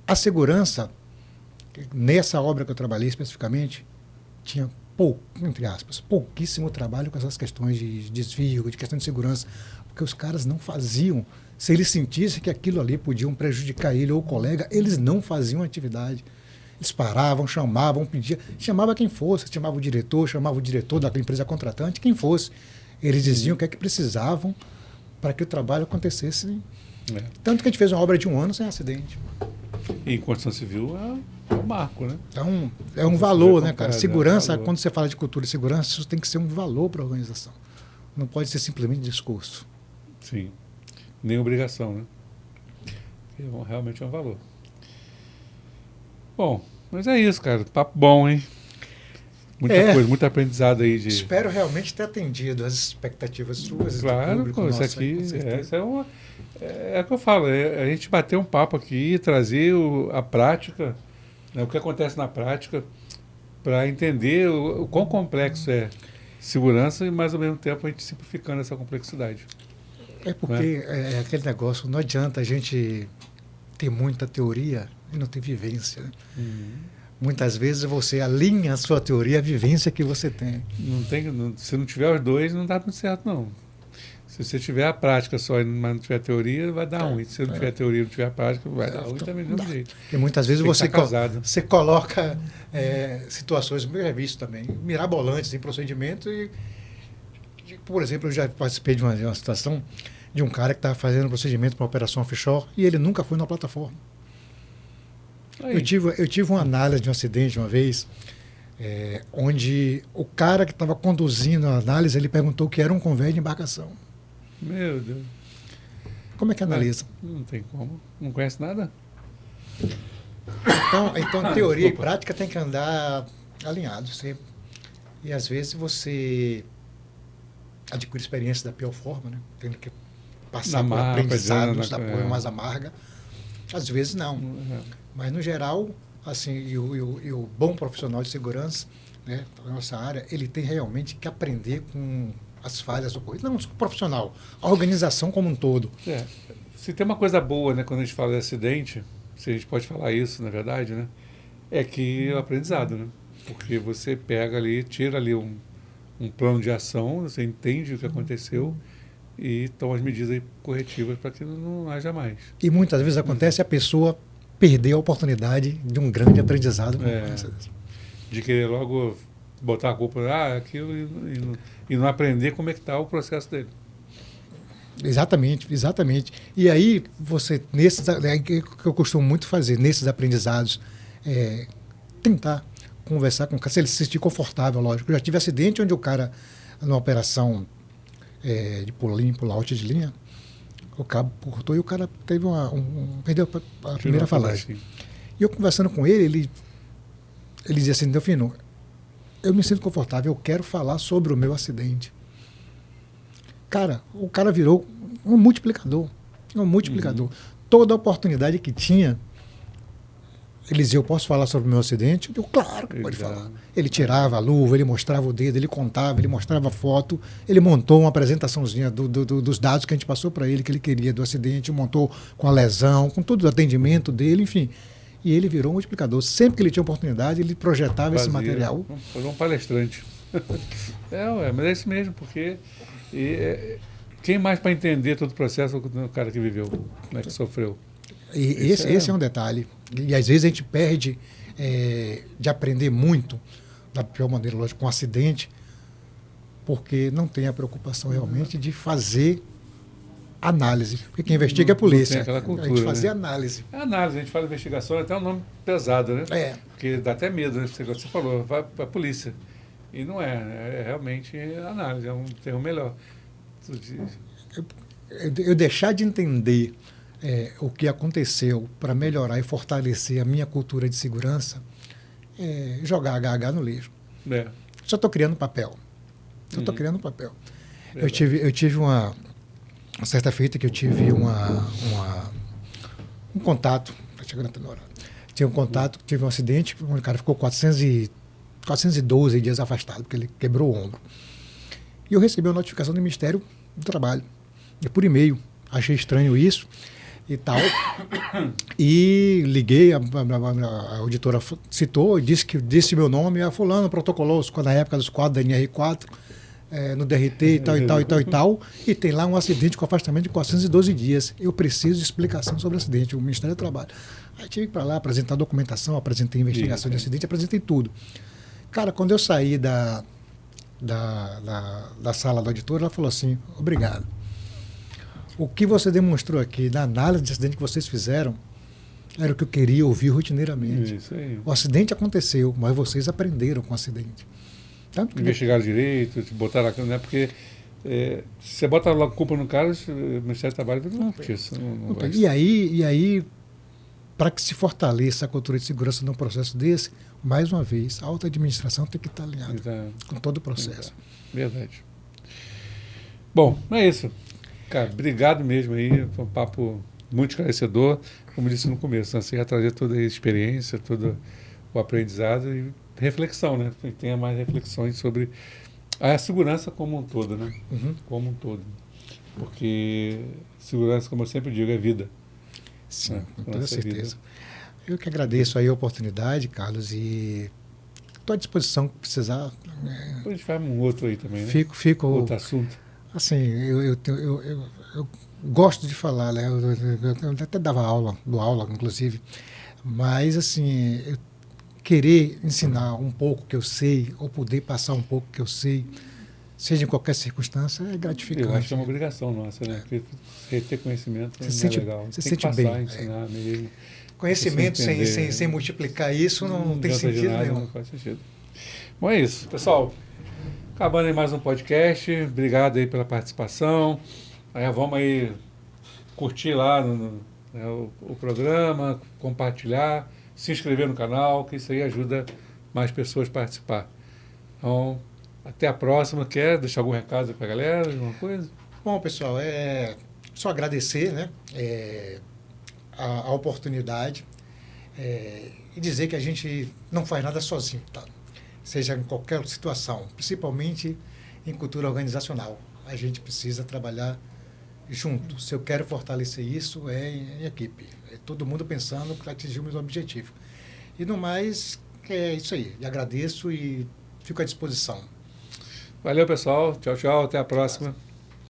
A segurança, nessa obra que eu trabalhei especificamente, tinha entre aspas, pouquíssimo trabalho com essas questões de desvio, de questão de segurança, porque os caras não faziam. Se eles sentissem que aquilo ali podiam prejudicar ele ou o colega, eles não faziam atividade. Eles paravam, chamavam, pediam, chamava quem fosse, chamava o diretor daquela empresa contratante, quem fosse. Eles diziam o que precisavam para que o trabalho acontecesse. Tanto que a gente fez uma obra de 1 ano sem acidente. E em construção civil é um marco, né? É um valor, né, cara? Segurança, quando você fala de cultura de segurança, isso tem que ser um valor para a organização. Não pode ser simplesmente discurso. Sim. Nem obrigação, né? Realmente é um valor. Bom, mas é isso, cara. Papo bom, hein? Muita coisa, muito aprendizado aí. Espero realmente ter atendido as expectativas suas. Claro, do público, isso aqui é o que eu falo. A gente bater um papo aqui, trazer a prática, né, o que acontece na prática, para entender o quão complexo é segurança e, mais ao mesmo tempo, a gente simplificando essa complexidade. É porque é aquele negócio, não adianta a gente ter muita teoria e não ter vivência. Né? Muitas vezes você alinha a sua teoria à vivência que você tem. Se não tiver os dois, não dá muito certo, não. Se você tiver a prática só, mas não tiver a teoria, vai dar ruim. Se você não tiver a teoria e não tiver a prática, vai dar ruim também do mesmo jeito. E muitas vezes você coloca situações, eu já vi isso também, mirabolantes em procedimento por exemplo, eu já participei de uma situação de um cara que estava fazendo um procedimento para uma operação offshore e ele nunca foi na plataforma. Eu tive uma análise de um acidente uma vez, onde o cara que estava conduzindo a análise, ele perguntou o que era um convés de embarcação. Meu Deus. Como é que analisa? Não tem como. Não conhece nada? Então teoria e prática tem que andar alinhados sempre. E às vezes você adquire experiência da pior forma, né? Tendo que passar por aprendizados da forma mais amarga. Às vezes não. Mas no geral, assim, e o bom profissional de segurança, né, da nossa área, ele tem realmente que aprender com as falhas ocorridas. Não só o profissional, a organização como um todo. Se tem uma coisa boa, né, quando a gente fala de acidente, se a gente pode falar isso, na verdade, né, é que é o aprendizado, né? Porque você pega ali, tira ali um plano de ação, você entende o que aconteceu e toma as medidas corretivas para que não haja mais. E muitas vezes acontece a pessoa perder a oportunidade de um grande aprendizado. De querer logo botar a culpa aquilo e não aprender como é que está o processo dele. Exatamente. E aí, você, que eu costumo muito fazer, nesses aprendizados, tentar conversar com o cara, se ele se sentir confortável, lógico. Eu já tive acidente onde o cara, numa operação de pull-out de linha, o cabo cortou e o cara teve perdeu a primeira falagem. E eu conversando com ele dizia assim, Delfino, eu me sinto confortável, eu quero falar sobre o meu acidente. Cara, o cara virou um multiplicador. Toda oportunidade que tinha, ele dizia, eu posso falar sobre o meu acidente? Eu digo, claro que pode falar. Ele tirava a luva, ele mostrava o dedo, ele contava, ele mostrava a foto, ele montou uma apresentaçãozinha dos dados que a gente passou para ele, que ele queria do acidente, montou com a lesão, com todo o atendimento dele, enfim. E ele virou um multiplicador. Sempre que ele tinha oportunidade, ele projetava esse material. Foi um palestrante. Mas é isso mesmo, porque quem mais para entender todo o processo o cara que viveu, né, que sofreu. E esse é um detalhe. E às vezes a gente perde de aprender muito, da pior maneira, lógico, com um acidente, porque não tem a preocupação realmente de fazer análise. Porque quem investiga é a polícia. Não tem aquela cultura, a gente fazer análise. Análise, a gente fala investigação, é até um nome pesado, né? Porque dá até medo, né? Você falou, vai para a polícia. E não é realmente análise, é um termo melhor. Eu deixar de entender o que aconteceu para melhorar e fortalecer a minha cultura de segurança, jogar HH no lixo. Só estou criando papel. Eu tive uma certa feita que eu tive um contato, tinha um contato, tive um acidente, o cara ficou 412 dias afastado, porque ele quebrou o ombro. E eu recebi uma notificação do Ministério do Trabalho, por e-mail. Achei estranho isso e tal. E liguei, a auditora citou, disse meu nome, a fulano protocolou na época dos quadros da NR4, no DRT e tal. E tem lá um acidente com afastamento de 412 dias. Eu preciso de explicação sobre o acidente, o Ministério do Trabalho. Aí tive que ir para lá, apresentar documentação, apresentei investigação de acidente, apresentei tudo. Cara, quando eu saí da sala da auditora, ela falou assim, obrigado. O que você demonstrou aqui na análise de acidente que vocês fizeram era o que eu queria ouvir rotineiramente. Isso aí. O acidente aconteceu, mas vocês aprenderam com o acidente. Tanto que investigaram direito, botaram a... Né? Porque se você bota logo culpa no cara, o Ministério do Trabalho não isso. Não vai. E aí para que se fortaleça a cultura de segurança num processo desse, mais uma vez, a alta administração tem que estar alinhada com todo o processo. Verdade. Bom, é isso. Cara, obrigado mesmo aí, foi um papo muito esclarecedor. Como disse no começo, você ia trazer toda a experiência, todo o aprendizado e reflexão, né? Tenha mais reflexões sobre a segurança como um todo, né? Como um todo. porque segurança, como eu sempre digo, é vida. Sim, Né? com toda Nossa certeza. vida. Eu que agradeço aí a oportunidade, Carlos, e estou à disposição que precisar. Depois a gente faz um outro aí também, né? Fico Outro assunto. assim, eu gosto de falar, né? Eu até dou aula, inclusive, mas assim, eu querer ensinar um pouco que eu sei, ou poder passar um pouco que eu sei, seja em qualquer circunstância, é gratificante. Eu acho que é uma obrigação nossa, né? Porque ter conhecimento Você não é sente, legal. você Tem que sente passar, bem. ensinar mesmo. Conhecimento Você entender. sem multiplicar isso não tem adianta de sentido nada, nenhum. não faz sentido. Bom, é isso. Pessoal, acabando aí mais um podcast. Obrigado aí pela participação. Aí vamos aí curtir lá né, o programa, compartilhar, se inscrever no canal, que isso aí ajuda mais pessoas a participar. Então, até a próxima. Quer deixar algum recado para a galera, alguma coisa? Bom, pessoal, só agradecer, né, a oportunidade e dizer que a gente não faz nada sozinho, tá? Seja em qualquer situação, principalmente em cultura organizacional. A gente precisa trabalhar junto. Se eu quero fortalecer isso, é em equipe. É todo mundo pensando para atingir o mesmo objetivo. E no mais, é isso aí. Eu agradeço e fico à disposição. Valeu, pessoal. Tchau, tchau. Até a próxima.